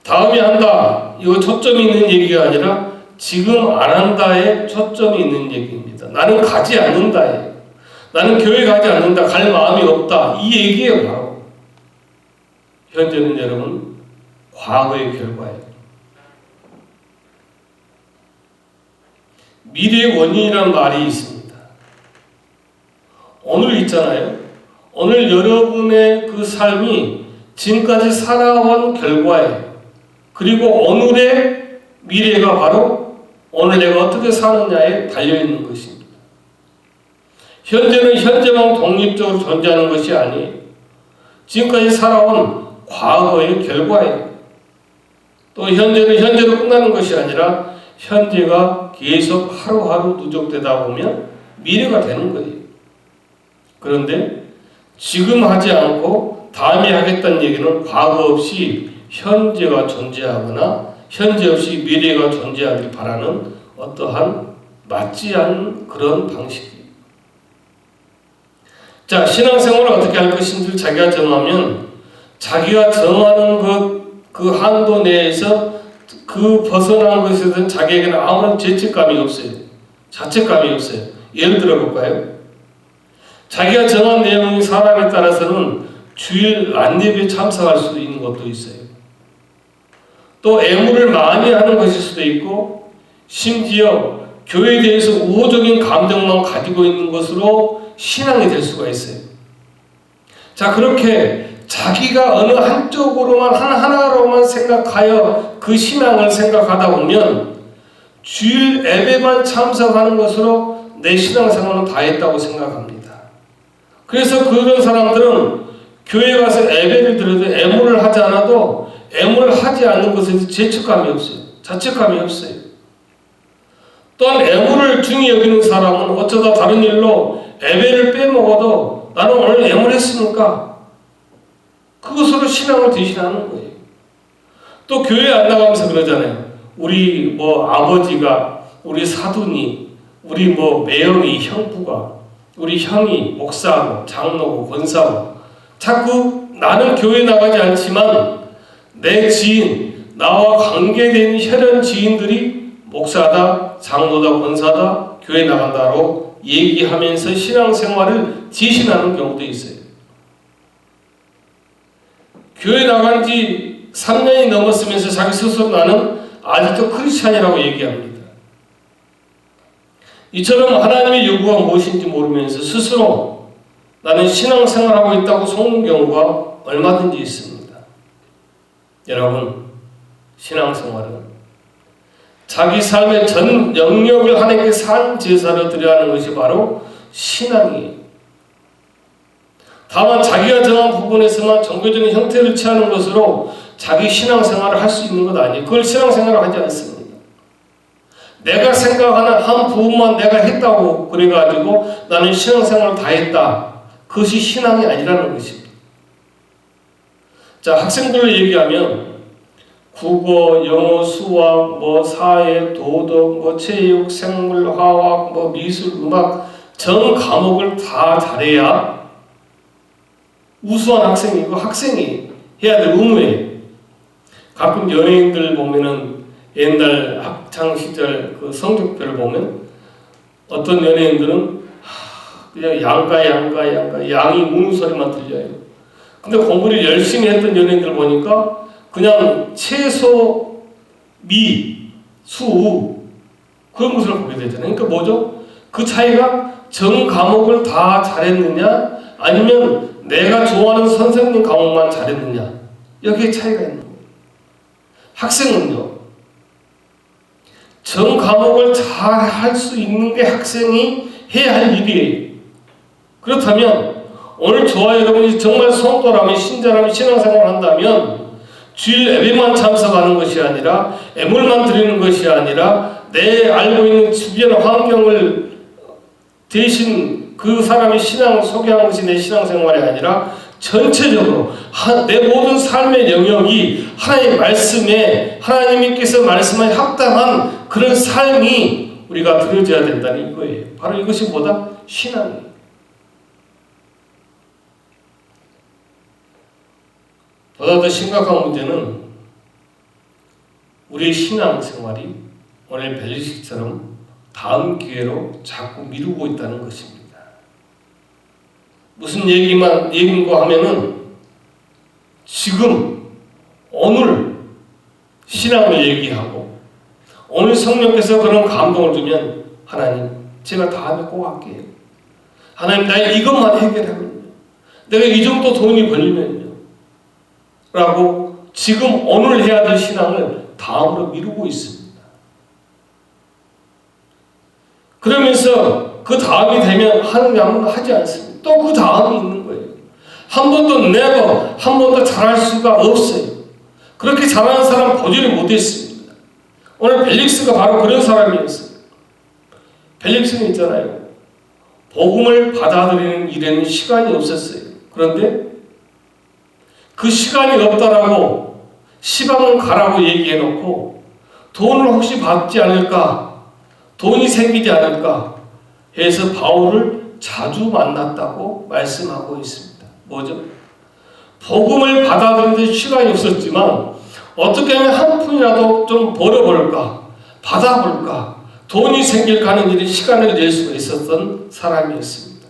다음에 한다. 이거 초점이 있는 얘기가 아니라 지금 안 한다에 초점이 있는 얘기입니다. 나는 가지 않는다에. 나는 교회 가지 않는다. 갈 마음이 없다. 이 얘기예요. 바로. 현재는 여러분 과거의 결과예요. 미래의 원인이라는 말이 있습니다. 오늘 있잖아요. 오늘 여러분의 그 삶이 지금까지 살아온 결과예요. 그리고 오늘의 미래가 바로 오늘 내가 어떻게 사느냐에 달려있는 것입니다. 현재는 현재만 독립적으로 존재하는 것이 아니에요. 지금까지 살아온 과거의 결과예요. 또 현재는 현재로 끝나는 것이 아니라 현재가 계속 하루하루 누적되다 보면 미래가 되는 거예요. 그런데 지금 하지 않고 다음에 하겠다는 얘기는 과거 없이 현재가 존재하거나 현재 없이 미래가 존재하길 바라는 어떠한 맞지 않은 그런 방식이에요. 자, 신앙생활을 어떻게 할 것인지를 자기가 정하면 자기가 정하는 그 한도 내에서 그 벗어난 것에 대한 자기에게는 아무런 죄책감이 없어요. 자책감이 없어요. 예를 들어 볼까요? 자기가 정한 내용이 사람에 따라서는 주일 낮예배에 참석할 수도 있는 것도 있어요. 또 애무를 많이 하는 것일 수도 있고 심지어 교회에 대해서 우호적인 감정만 가지고 있는 것으로 신앙이 될 수가 있어요. 자, 그렇게 자기가 어느 한쪽으로만 하나로만 생각하여 그 신앙을 생각하다 보면 주일 예배만 참석하는 것으로 내 신앙생활은 다 했다고 생각합니다. 그래서 그런 사람들은 교회 가서 예배를 드려도 애무를 하지 않아도 애무를 하지 않는 것에 대해서 죄책감이 없어요. 자책감이 없어요. 또한 애무를 중히 여기는 사람은 어쩌다 다른 일로 예배를 빼먹어도 나는 오늘 애무를 했으니까 그것으로 신앙을 대신하는 거예요. 또 교회 안 나가면서 그러잖아요. 우리 아버지가, 우리 사돈이, 우리 매형이, 형부가, 우리 형이 목사고 장로고 권사고 자꾸 나는 교회 나가지 않지만 내 지인, 나와 관계된 혈연 지인들이 목사다, 장로다, 권사다, 교회 나간다로 얘기하면서 신앙생활을 지신하는 경우도 있어요. 교회 나간 지 3년이 넘었으면서 자기 스스로 나는 아직도 크리스찬이라고 얘기합니다. 이처럼 하나님의 요구가 무엇인지 모르면서 스스로 나는 신앙생활하고 있다고 속는 경우가 얼마든지 있습니다. 여러분, 신앙생활은 자기 삶의 전 영역을 하나님께 산 제사로 드려야 하는 것이 바로 신앙이에요. 다만 자기가 정한 부분에서만 종교적인 형태를 취하는 것으로 자기 신앙생활을 할 수 있는 것 아니에요. 그걸 신앙생활을 하지 않습니다. 내가 생각하는 한 부분만 내가 했다고 그래가지고 나는 신앙생활을 다 했다. 그것이 신앙이 아니라는 것입니다. 자, 학생들을 얘기하면 국어, 영어, 수학, 사회, 도덕, 체육, 생물, 화학, 미술, 음악 전 과목을 다 잘해야 우수한 학생이고 학생이 해야 될 의무예요. 가끔 연예인들 보면은 옛날 학창 시절 그 성적표를 보면 어떤 연예인들은 그냥 양이 우는 소리만 들려요. 근데 공부를 열심히 했던 연예인들 보니까 그냥 채소, 미, 수 그런 것을 보게 되잖아요. 그러니까 뭐죠? 그 차이가 전 과목을 다 잘했느냐 아니면 내가 좋아하는 선생님 과목만 잘했느냐 여기에 차이가 있는 거예요. 학생은요. 전 과목을 잘 할 수 있는 게 학생이 해야 할 일이에요. 그렇다면 오늘 저와 여러분이 정말 성도라면 신자라면 신앙생활을 한다면 주일 예배만 참석하는 것이 아니라 애물만 드리는 것이 아니라 내 알고 있는 주변 환경을 대신 그 사람의 신앙을 소개하는 것이 내 신앙생활이 아니라 전체적으로 내 모든 삶의 영역이 하나님의 말씀에 하나님께서 말씀에 합당한 그런 삶이 우리가 드려져야 된다는 이거예요. 바로 이것이 뭐다? 신앙이에요. 보다 더 심각한 문제는 우리의 신앙생활이 오늘 벨리식처럼 다음 기회로 자꾸 미루고 있다는 것입니다. 무슨 얘긴가 하면은 지금 오늘 신앙을 얘기하고 오늘 성령께서 그런 감동을 주면 하나님 제가 다음에 꼭 할게요. 하나님 나 이것만 해결하면요. 내가 이 정도 돈이 벌리면요. 라고 지금 오늘 해야 될 신앙을 다음으로 미루고 있습니다. 그러면서 그 다음이 되면 하는 양은 하지 않습니다. 또 그 다음이 있는 거예요. 한 번도 내가 한 번도 잘할 수가 없어요. 그렇게 잘하는 사람 보지를 못했습니다. 오늘 벨릭스가 바로 그런 사람이었어요. 벨릭스는 있잖아요. 복음을 받아들이는 일에는 시간이 없었어요. 그런데 그 시간이 없다라고 시방을 가라고 얘기해놓고 돈을 혹시 받지 않을까, 돈이 생기지 않을까 해서 바울을 자주 만났다고 말씀하고 있습니다. 뭐죠? 복음을 받아들이는 데 시간이 없었지만 어떻게 하면 한 푼이라도 좀 벌어볼까, 받아볼까, 돈이 생길 가는 일에 시간을 낼 수가 있었던 사람이었습니다.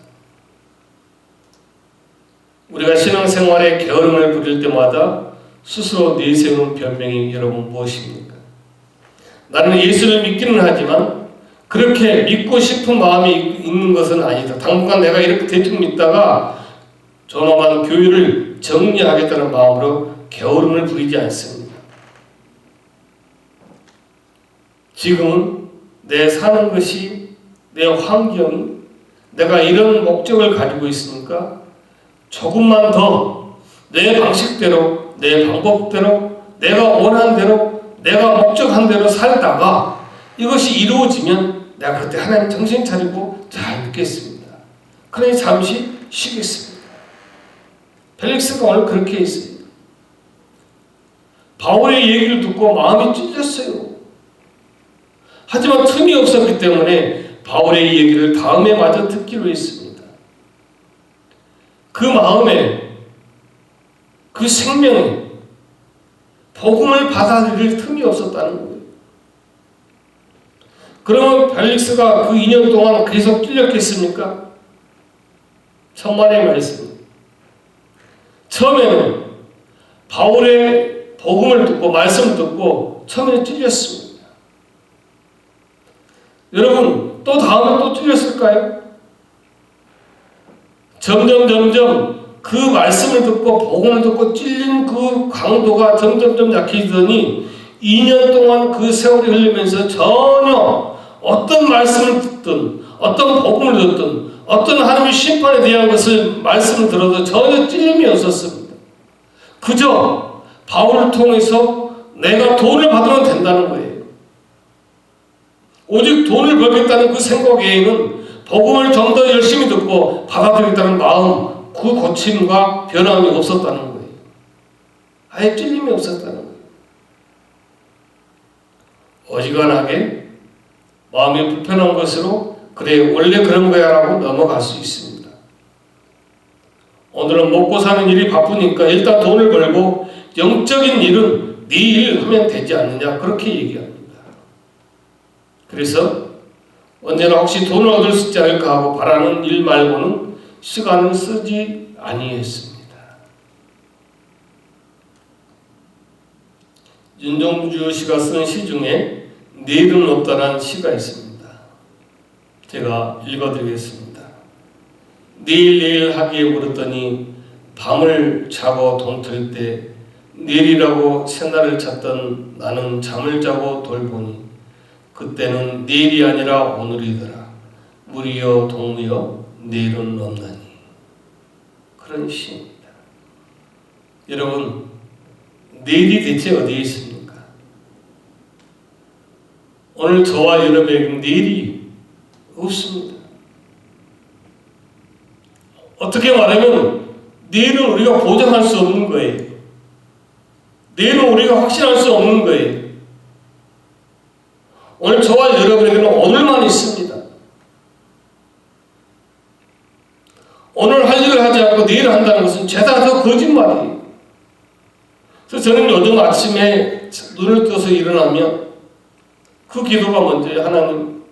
우리가 신앙생활에 게으름을 부릴 때마다 스스로 내세우는 변명이 여러분 무엇입니까? 나는 예수를 믿기는 하지만 그렇게 믿고 싶은 마음이 있는 것은 아니다. 당분간 내가 이렇게 대충 믿다가 조만간 교회를 정리하겠다는 마음으로 게으름을 부리지 않습니다. 지금은 내 사는 것이, 내 환경이, 내가 이런 목적을 가지고 있으니까 조금만 더 내 방식대로, 내 방법대로, 내가 원한 대로, 내가 목적한 대로 살다가 이것이 이루어지면 내가 그때 하나님 정신 차리고 잘 믿겠습니다. 그러니 잠시 쉬겠습니다. 벨릭스가 오늘 그렇게 했어요. 바울의 얘기를 듣고 마음이 찢었어요. 하지만 틈이 없었기 때문에 바울의 얘기를 다음에 마저 듣기로 했습니다. 그 마음에, 그 생명에 복음을 받아들일 틈이 없었다는 거예요. 그러면 벨릭스가 그 2년 동안 계속 찔렸겠습니까? 천만의 말씀. 처음에는 바울의 복음을 듣고 말씀을 듣고 처음에는 찔렸습니다. 여러분 또 다음에 또 찔렸을까요? 점점 그 말씀을 듣고 복음을 듣고 찔린 그 강도가 점점 약해지더니 2년 동안 그 세월이 흘리면서 전혀 어떤 말씀을 듣든 어떤 복음을 듣든 어떤 하나님의 심판에 대한 것을 말씀을 들어도 전혀 찔림이 없었습니다. 그저 바울을 통해서 내가 돈을 받으면 된다는 거예요. 오직 돈을 벌겠다는 그 생각 외에는 복음을 좀 더 열심히 듣고 받아들이겠다는 마음, 그 고침과 변함이 없었다는 거예요. 아예 찔림이 없었다는 거예요. 어지간하게 마음이 불편한 것으로 그래 원래 그런 거야 라고 넘어갈 수 있습니다. 오늘은 먹고 사는 일이 바쁘니까 일단 돈을 벌고 영적인 일은 네 일 하면 되지 않느냐 그렇게 얘기합니다. 그래서 언제나 혹시 돈을 얻을 수 있지 않을까 하고 바라는 일 말고는 시간을 쓰지 아니했습니다. 윤종주 씨가 쓴 시 중에 내일은 없다라는 시가 있습니다. 제가 읽어드리겠습니다. 내일 하기에 물었더니 밤을 자고 동틀 때 내일이라고 새날을 찾던 나는 잠을 자고 돌보니 그때는 내일이 아니라 오늘이더라. 물이여 동무여 내일은 없나니. 그런 시입니다. 여러분, 내일이 대체 어디에 있습니까? 오늘 저와 여러분에게는 내일이 없습니다. 어떻게 말하면 내일은 우리가 보장할 수 없는 거예요. 내일은 우리가 확신할 수 없는 거예요. 오늘 저와 여러분에게는 오늘만 있습니다. 오늘 할 일을 하지 않고 내일 한다는 것은 죄다 다 거짓말이에요. 그래서 저는 요즘 아침에 눈을 떠서 일어나면 그 기도가 먼저예요. 하나님,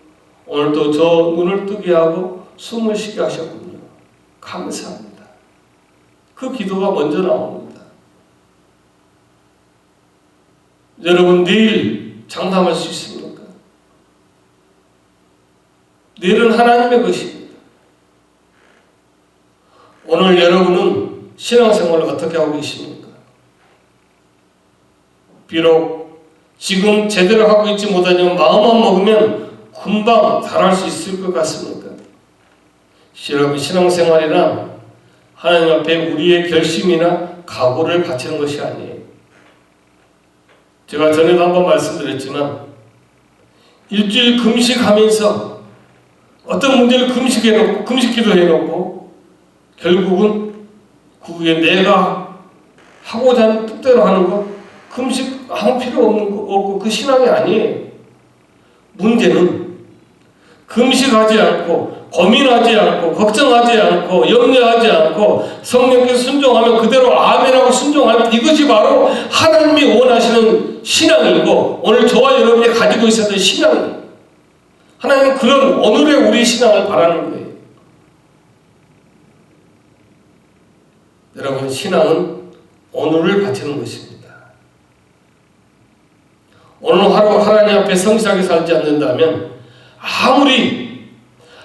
오늘도 저 눈을 뜨게 하고 숨을 쉬게 하셨군요. 감사합니다. 그 기도가 먼저 나옵니다. 여러분, 내일 장담할 수 있습니까? 내일은 하나님의 것입니다. 오늘 여러분은 신앙생활을 어떻게 하고 계십니까? 비록 지금 제대로 하고 있지 못하지만 마음만 먹으면 금방 잘할 수 있을 것 같습니까? 여러분, 신앙생활이란 하나님 앞에 우리의 결심이나 각오를 바치는 것이 아니에요. 제가 전에도 한번 말씀드렸지만 일주일 금식하면서 어떤 문제를 금식기도 해놓고 결국은 그 위에 내가 하고자 하는 뜻대로 하는 거 금식 아무 필요 없고 그 신앙이 아니에요. 문제는 금식하지 않고 고민하지 않고 걱정하지 않고 염려하지 않고 성령께서 순종하면 그대로 아멘하고 순종할 이것이 바로 하나님이 원하시는 신앙이고 오늘 저와 여러분이 가지고 있었던 신앙이에요. 하나님은 그런 오늘의 우리 신앙을 바라는 거예요. 여러분, 신앙은 오늘을 바치는 것입니다. 오늘 하루 하나님 앞에 성실하게 살지 않는다면 아무리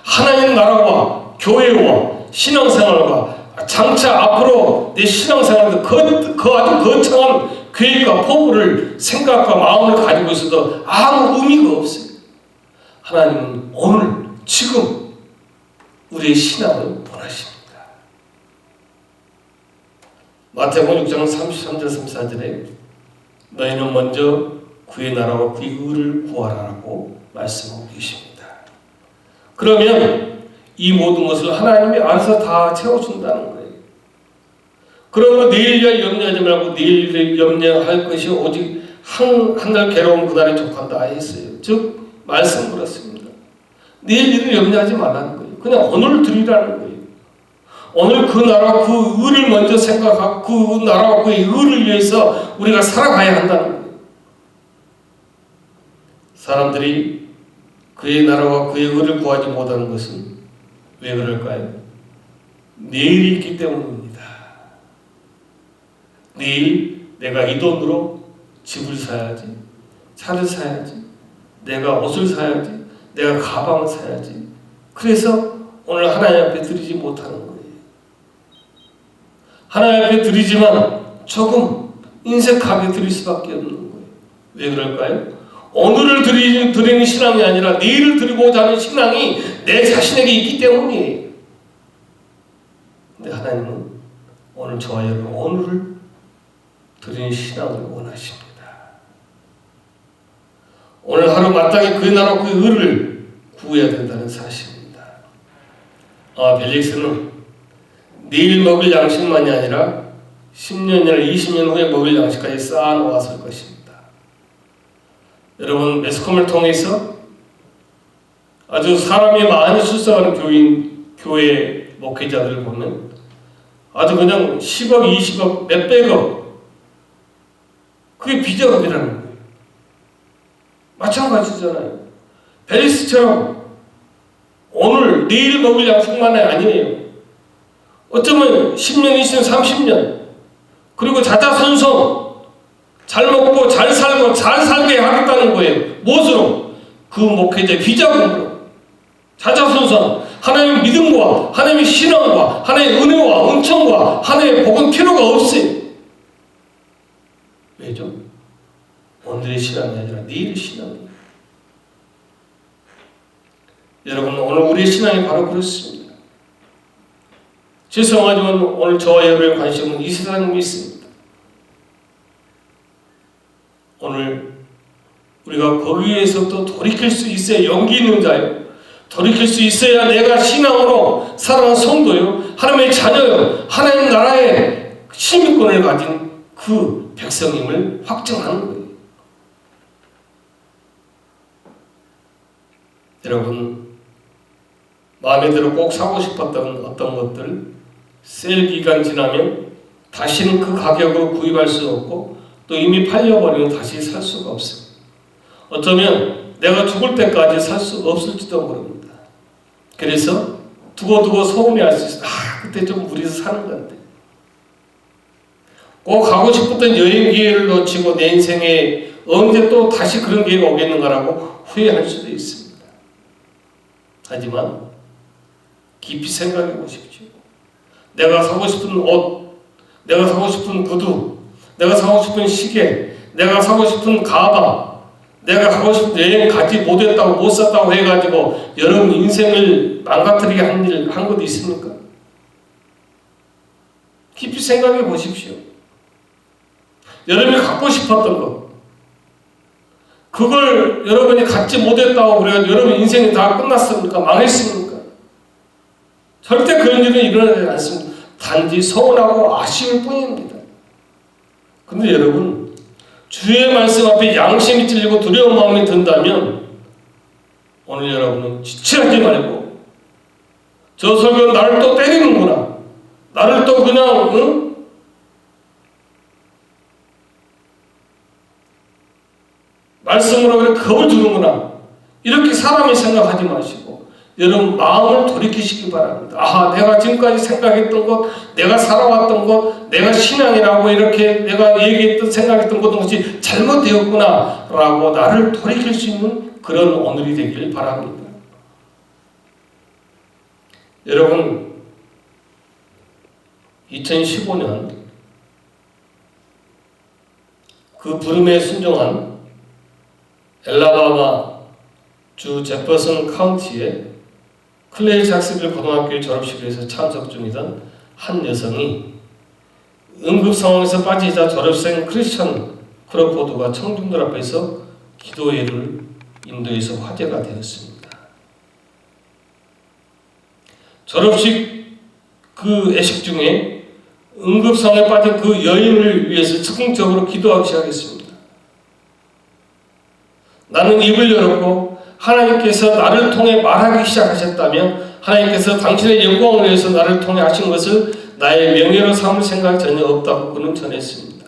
하나님 나라와 교회와 신앙생활과 장차 앞으로 내 신앙생활도 그 아주 거창한 계획과 포부를 생각과 마음을 가지고 있어도 아무 의미가 없어요. 하나님은 오늘 지금 우리의 신앙을 원하십니다. 마태복음 6장 33절 34절에 너희는 먼저 그의 나라와 그의 의를 구하라고 말씀하고 계십니다. 그러면 이 모든 것을 하나님이 알아서 다 채워준다는 거예요. 그러므로 내일 일 염려하지 말고 내일 일을 염려할 것이 오직 한 날 괴로운 그날에 족한다 했어요. 즉 말씀 그렇습니다. 내일 일을 염려하지 말라는 거예요. 그냥 오늘 드리라는 거예요. 오늘 그 나라 그 의를 먼저 생각하고 그 나라와 그의 의를 위해서 우리가 살아가야 한다는 거예요. 사람들이 그의 나라와 그의 의를 구하지 못하는 것은 왜 그럴까요? 내일이 있기 때문입니다. 내일 내가 이 돈으로 집을 사야지, 차를 사야지, 내가 옷을 사야지, 내가 가방을 사야지. 그래서 오늘 하나님 앞에 드리지 못하는 거예요. 하나님 앞에 드리지만 조금 인색하게 드릴 수밖에 없는 거예요. 왜 그럴까요? 오늘을 드리는 신앙이 아니라 내일을 드리고자 하는 신앙이 내 자신에게 있기 때문이에요. 근데 하나님은 오늘 저와 여러분 오늘을 드리는 신앙을 원하십니다. 오늘 하루 마땅히 그의 나라 그의 의를 구해야 된다는 사실입니다. 벨릭스는 내일 먹을 양식만이 아니라 10년이나 20년 후에 먹을 양식까지 쌓아놓았을 것입니다. 여러분, 매스컴을 통해서 아주 사람이 많이 출석하는 교회 목회자들을 보면 아주 그냥 10억, 20억, 몇백억 그게 비자금이라는 거예요. 마찬가지잖아요. 벨릭스처럼 오늘, 내일 먹을 양식만이 아니에요. 어쩌면 10년, 20년, 30년 그리고 자자손손 잘 먹고 잘 살고 잘 살게 하겠다는 거예요. 무엇으로? 그 목회자의 비자금으로 자자손손 하나님의 믿음과 하나님의 신앙과 하나님의 은혜와 은총과 하나님의 복은 필요가 없어요. 왜죠? 오늘의 신앙이 아니라 내일의 신앙이에요. 여러분, 오늘 우리의 신앙이 바로 그렇습니다. 죄송하지만 오늘 저와 여러분의 관심은 이 세상에 있습니다. 오늘 우리가 거기에서도 돌이킬 수 있어야 용기 있는 자요, 돌이킬 수 있어야 내가 신앙으로 살아가는 성도요, 하나님의 자녀요, 하나님 나라의 시민권을 가진 그 백성임을 확증하는 거예요. 여러분, 마음에 들어 꼭 사고 싶었던 어떤 것들 세일 기간 지나면 다시는 그 가격으로 구입할 수 없고 또 이미 팔려버리면 다시 살 수가 없습니다. 어쩌면 내가 죽을 때까지 살 수 없을지도 모릅니다. 그래서 두고두고 서운해할 수 있어요. 그때 좀 무리해서 사는 건데. 꼭 가고 싶었던 여행 기회를 놓치고 내 인생에 언제 또 다시 그런 기회가 오겠는가라고 후회할 수도 있습니다. 하지만 깊이 생각해 보십시오. 내가 사고 싶은 옷, 내가 사고 싶은 구두, 내가 사고 싶은 시계, 내가 사고 싶은 가방, 내가 하고 싶은 여행 가지 못했다고 못 샀다고 해가지고 여러분 인생을 망가뜨리게 한 것도 있습니까? 깊이 생각해 보십시오. 여러분이 갖고 싶었던 것, 그걸 여러분이 갖지 못했다고 그래가지고 여러분 인생이 다 끝났습니까? 망했습니까? 절대 그런 일은 일어나지 않습니다. 단지 서운하고 아쉬울 뿐입니다. 근데 여러분, 주의 말씀 앞에 양심이 찔리고 두려운 마음이 든다면 오늘 여러분은 지체하지 말고, 저 설교는 나를 또 때리는구나, 나를 또 그냥 말씀으로 그냥 겁을 주는구나, 이렇게 사람이 생각하지 마시고 여러분 마음을 돌이키시기 바랍니다. 내가 지금까지 생각했던 것, 내가 살아왔던 것, 내가 신앙이라고 이렇게 내가 얘기했던 생각했던 것이 잘못되었구나 라고 나를 돌이킬 수 있는 그런 오늘이 되길 바랍니다. 여러분, 2015년 그 부름에 순종한 엘라바마 주 제퍼슨 카운티의 클레이 잭스빌 고등학교 졸업식에서 참석 중이던 한 여성이 응급 상황에서 빠지자 졸업생 크리스천 크로포드가 청중들 앞에서 기도회를 인도해서 화제가 되었습니다. 졸업식 그 예식 중에 응급 상황에 빠진 그 여인을 위해서 적극적으로 기도하기 시작했습니다. 나는 입을 열었고 하나님께서 나를 통해 말하기 시작하셨다면 하나님께서 당신의 영광을 위해서 나를 통해 하신 것을 나의 명예로 삼을 생각이 전혀 없다고 그는 전했습니다.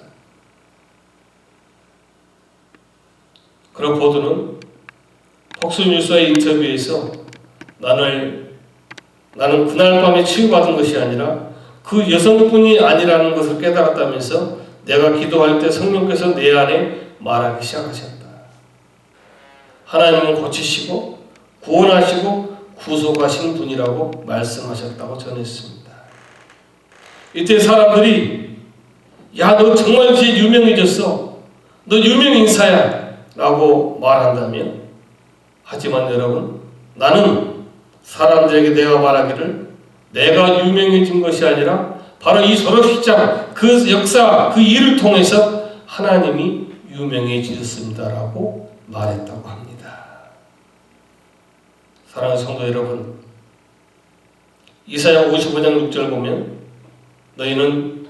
크로포드는 폭스뉴스와의 인터뷰에서 나는 그날 밤에 치유받은 것이 아니라 그 여성뿐이 아니라는 것을 깨달았다면서 내가 기도할 때 성령께서 내 안에 말하기 시작하셨다. 하나님은 고치시고 구원하시고 구속하신 분이라고 말씀하셨다고 전했습니다. 이때 사람들이 너 정말 이제 유명해졌어, 너 유명 인사야 라고 말한다면, 하지만 여러분, 나는 사람들에게 내가 말하기를 내가 유명해진 것이 아니라 바로 이 졸업식장 그 역사 그 일을 통해서 하나님이 유명해지셨습니다라고 말했다고 합니다. 사랑하는 성도 여러분, 이사야 55장 6절 보면 너희는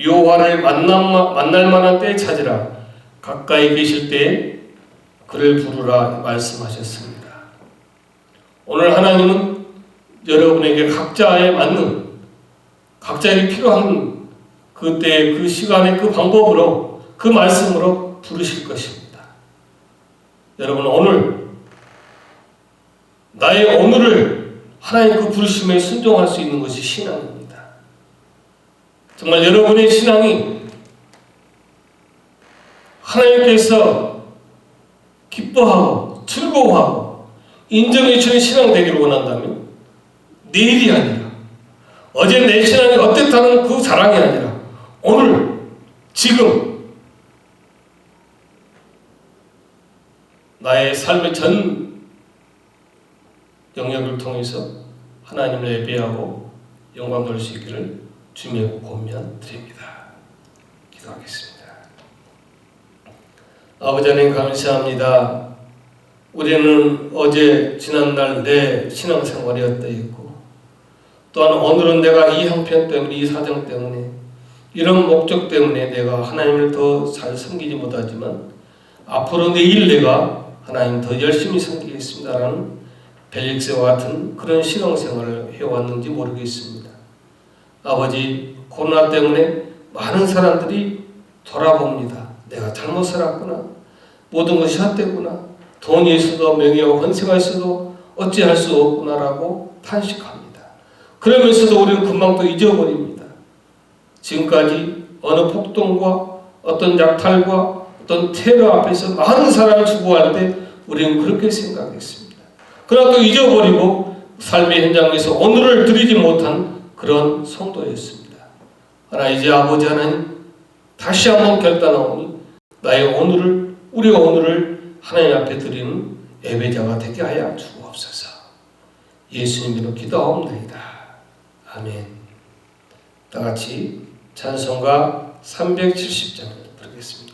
여호와를 만날 만한 때에 찾으라, 가까이 계실 때에 그를 부르라 말씀하셨습니다. 오늘 하나님은 여러분에게 각자에 맞는, 각자에게 필요한 그때 그 시간에 그 방법으로 그 말씀으로 부르실 것입니다. 여러분, 오늘 나의 오늘을 하나님 그 부르심에 순종할 수 있는 것이 신앙입니다. 정말 여러분의 신앙이 하나님께서 기뻐하고 즐거워하고 인정해 주는 신앙 되기를 원한다면 내일이 아니라, 어제 내 신앙이 어땠다는 그 자랑이 아니라 오늘 지금 나의 삶의 전 영역을 통해서 하나님을 예배하고 영광 돌릴 수 있기를 주님의 권면 드립니다. 기도하겠습니다. 아버지 하나님 감사합니다. 우리는 어제 지난날 내 신앙생활이 어떠했고 또한 오늘은 내가 이 형편 때문에 이 사정 때문에 이런 목적 때문에 내가 하나님을 더 잘 섬기지 못하지만 앞으로 내일 내가 하나님 더 열심히 섬기겠습니다라는 벨릭스와 같은 그런 신앙생활을 해왔는지 모르겠습니다. 아버지, 코로나 때문에 많은 사람들이 돌아봅니다. 내가 잘못 살았구나. 모든 것이 헛되구나. 돈이 있어도 명예와 권세가 있어도 어찌할 수 없구나라고 탄식합니다. 그러면서도 우리는 금방 또 잊어버립니다. 지금까지 어느 폭동과 어떤 약탈과 어떤 테러 앞에서 많은 사람을 추구할 때 우리는 그렇게 생각했습니다. 그러나 또 잊어버리고 삶의 현장에서 오늘을 드리지 못한 그런 성도였습니다. 그러나 이제 아버지 하나님 다시 한번 결단하오니 나의 오늘을 우리가 오늘을 하나님 앞에 드리는 예배자가 되게 하여 주옵소서. 예수님으로 기도하옵나이다. 아멘. 다 같이 찬송가 370장을 부르겠습니다.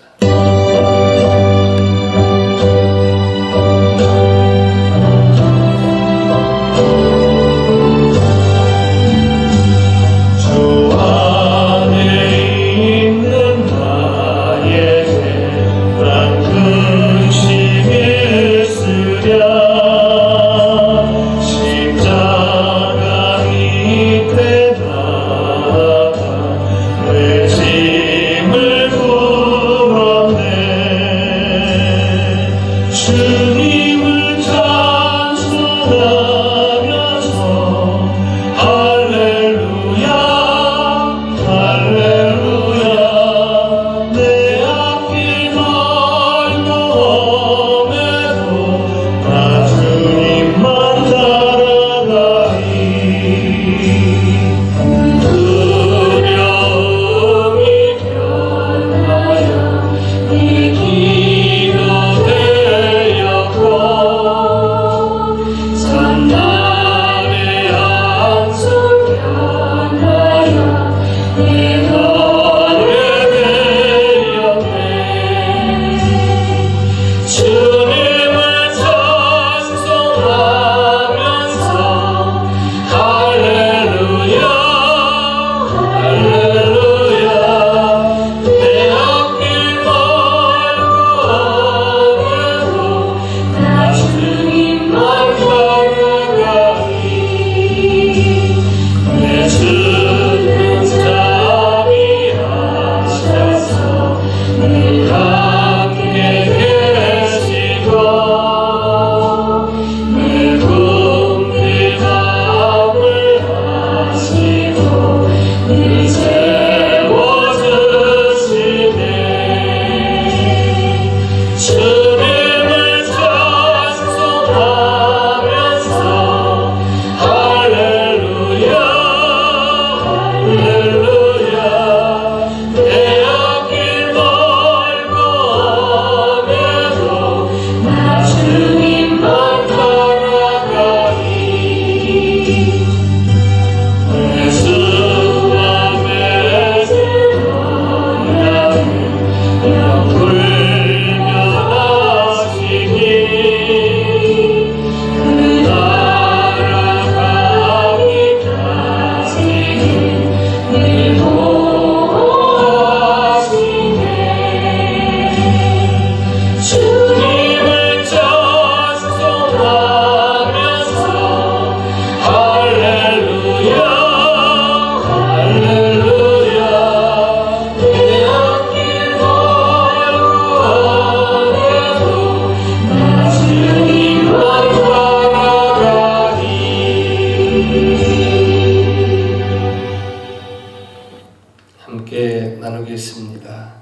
함께 나누겠습니다.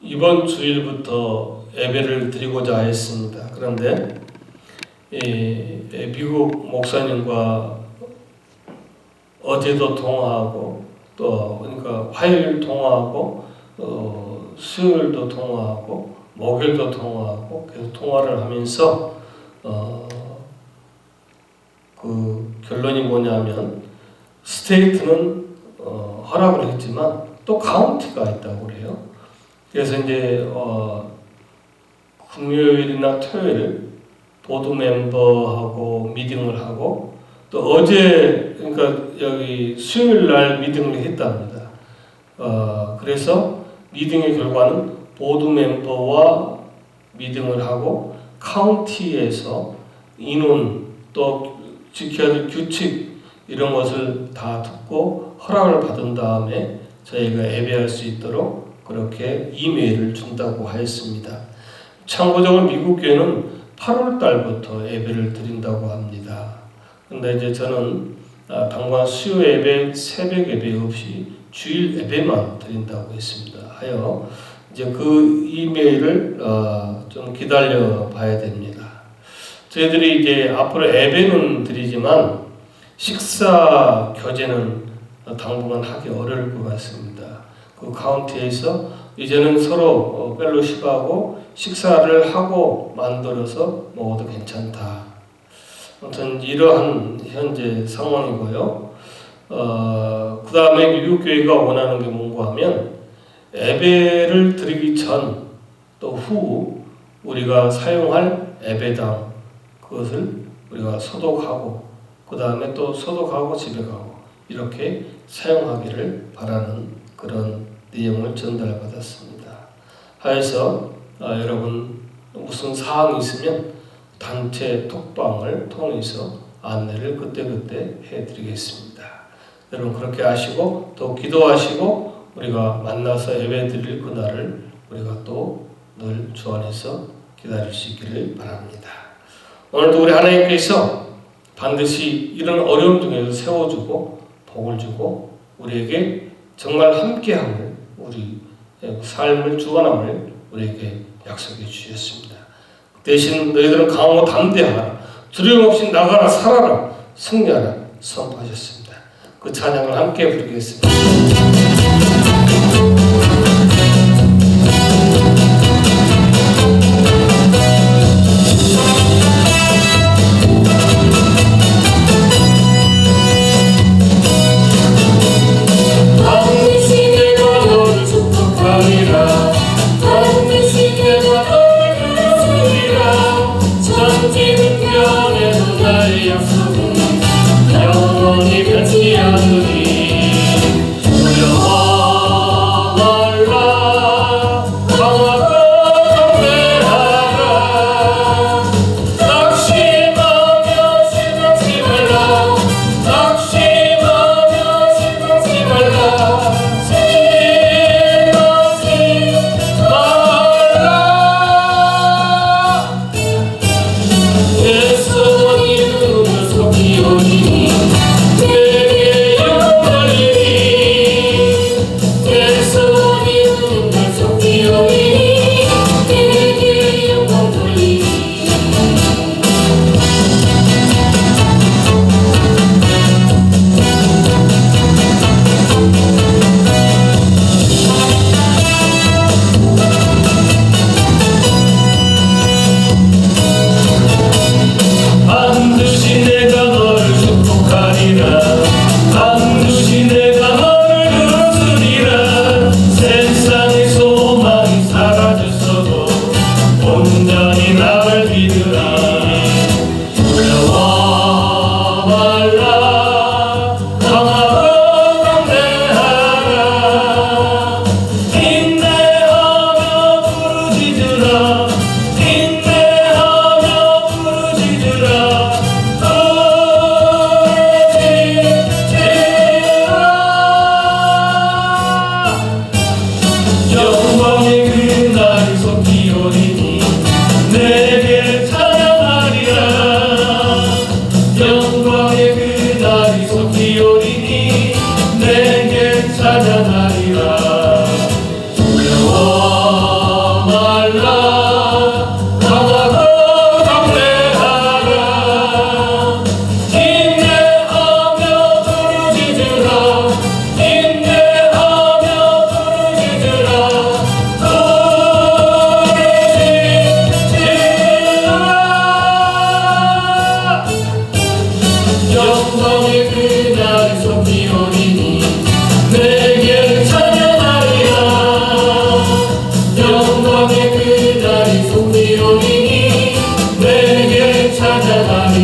이번 주일부터 예배를 드리고자 했습니다. 그런데 미국 목사님과 어제도 통화하고 또 그러니까 화요일 통화하고 수요일도 통화하고 목요일도 통화하고 계속 통화를 하면서 그 결론이 뭐냐면 스테이트는 허락을 했지만 또 카운티가 있다고 그래요. 그래서 이제 금요일이나 토요일 보드 멤버하고 미팅을 하고 또 어제 그러니까 여기 수요일 날 미팅을 했답니다. 그래서 미팅의 결과는 보드 멤버와 미팅을 하고 카운티에서 인원 또 지켜야 될 규칙 이런 것을 다 듣고 허락을 받은 다음에 저희가 예배할 수 있도록 그렇게 이메일을 준다고 하였습니다. 참고적으로 미국 교회는 8월 달부터 예배를 드린다고 합니다. 근데 이제 저는 당관 수요 예배, 새벽 예배 없이 주일 예배만 드린다고 했습니다. 하여 이제 그 이메일을 좀 기다려 봐야 됩니다. 저희들이 이제 앞으로 예배는 드리지만 식사 교제는 당분간 하기 어려울 것 같습니다. 그 카운티에서 이제는 서로 펠로십하고 식사를 하고 만들어서 먹어도 괜찮다. 아무튼 이러한 현재 상황이고요. 그 다음에 미국 교회가 원하는 게 뭔가 하면 예배를 드리기 전 또 후 우리가 사용할 예배당 그것을 우리가 소독하고 그 다음에 또 소독하고 집에 가고 이렇게 사용하기를 바라는 그런 내용을 전달받았습니다. 하여서 여러분 무슨 사항이 있으면 단체 톡방을 통해서 안내를 그때그때 해드리겠습니다. 여러분 그렇게 하시고 또 기도하시고 우리가 만나서 예배 드릴 그날을 우리가 또 늘 주 안에서 기다릴 수 있기를 바랍니다. 오늘도 우리 하나님께서 반드시 이런 어려움 중에서 세워주고 복을 주고 우리에게 정말 함께함을 우리 삶을 주관함을 우리에게 약속해 주셨습니다. 대신 너희들은 강하고 담대하라 두려움 없이 나가라 살아라 승리하라 선포하셨습니다. 그 찬양을 함께 부르겠습니다. 영원히 변치 않으니 두려워 널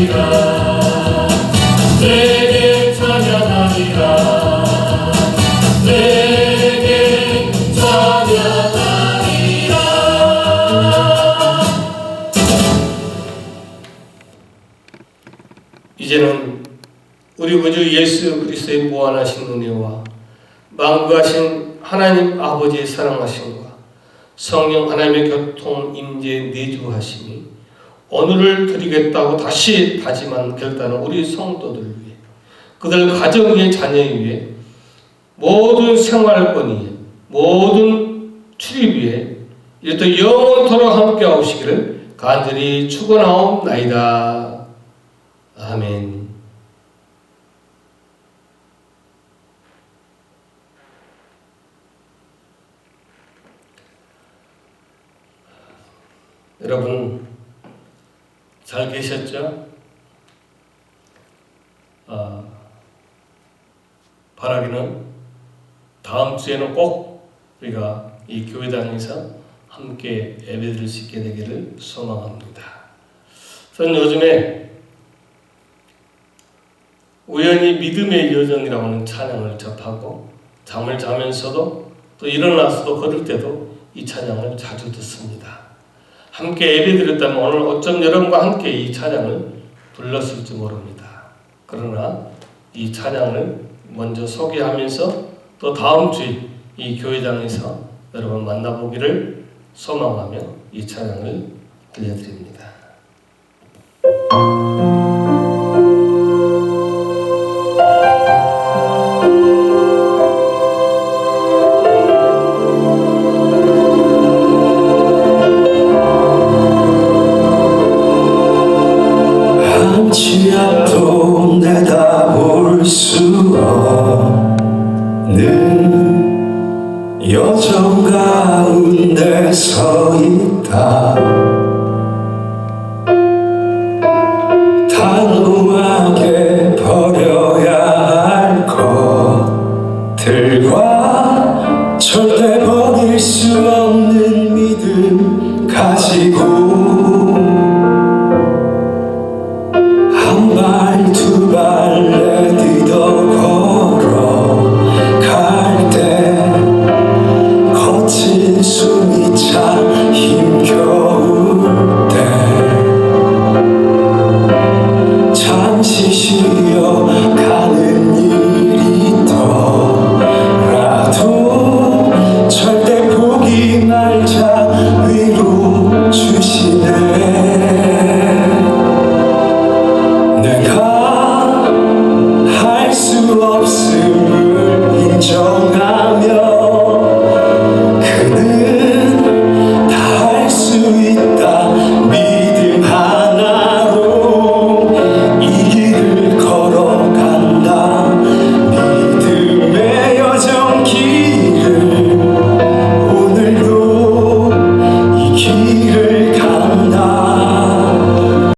찬양하리라 내게 찬양하리라 내게 찬양하리라. 이제는 우리 구주 예수 그리스도의 무한하신 은혜와 만구하신 하나님 아버지의 사랑하심과 성령 하나님의 교통 임재 내주하심이 오늘을 드리겠다고 다시 다짐한 결단은 우리 성도들 위해, 그들 가정 위에, 자녀 위에, 모든 생활권 위에, 모든 출입 위에 이렇게 영원토록 함께 하시기를 간절히 축원하옵나이다. 아멘. 여러분 잘 계셨죠? 바라기는 다음 주에는 꼭 우리가 이 교회당에서 함께 예배드릴 수 있게 되기를 소망합니다. 저는 요즘에 우연히 믿음의 여정이라고 하는 찬양을 접하고 잠을 자면서도 또 일어나서도 걸을 때도 이 찬양을 자주 듣습니다. 함께 예배드렸다면 오늘 어쩜 여러분과 함께 이 찬양을 불렀을지 모릅니다. 그러나 이 찬양을 먼저 소개하면서 또 다음 주에 이 교회당에서 여러분 만나보기를 소망하며 이 찬양을 들려드립니다. 한치 앞도 내다볼 수 없는 여정 가운데 서 있다. 단호한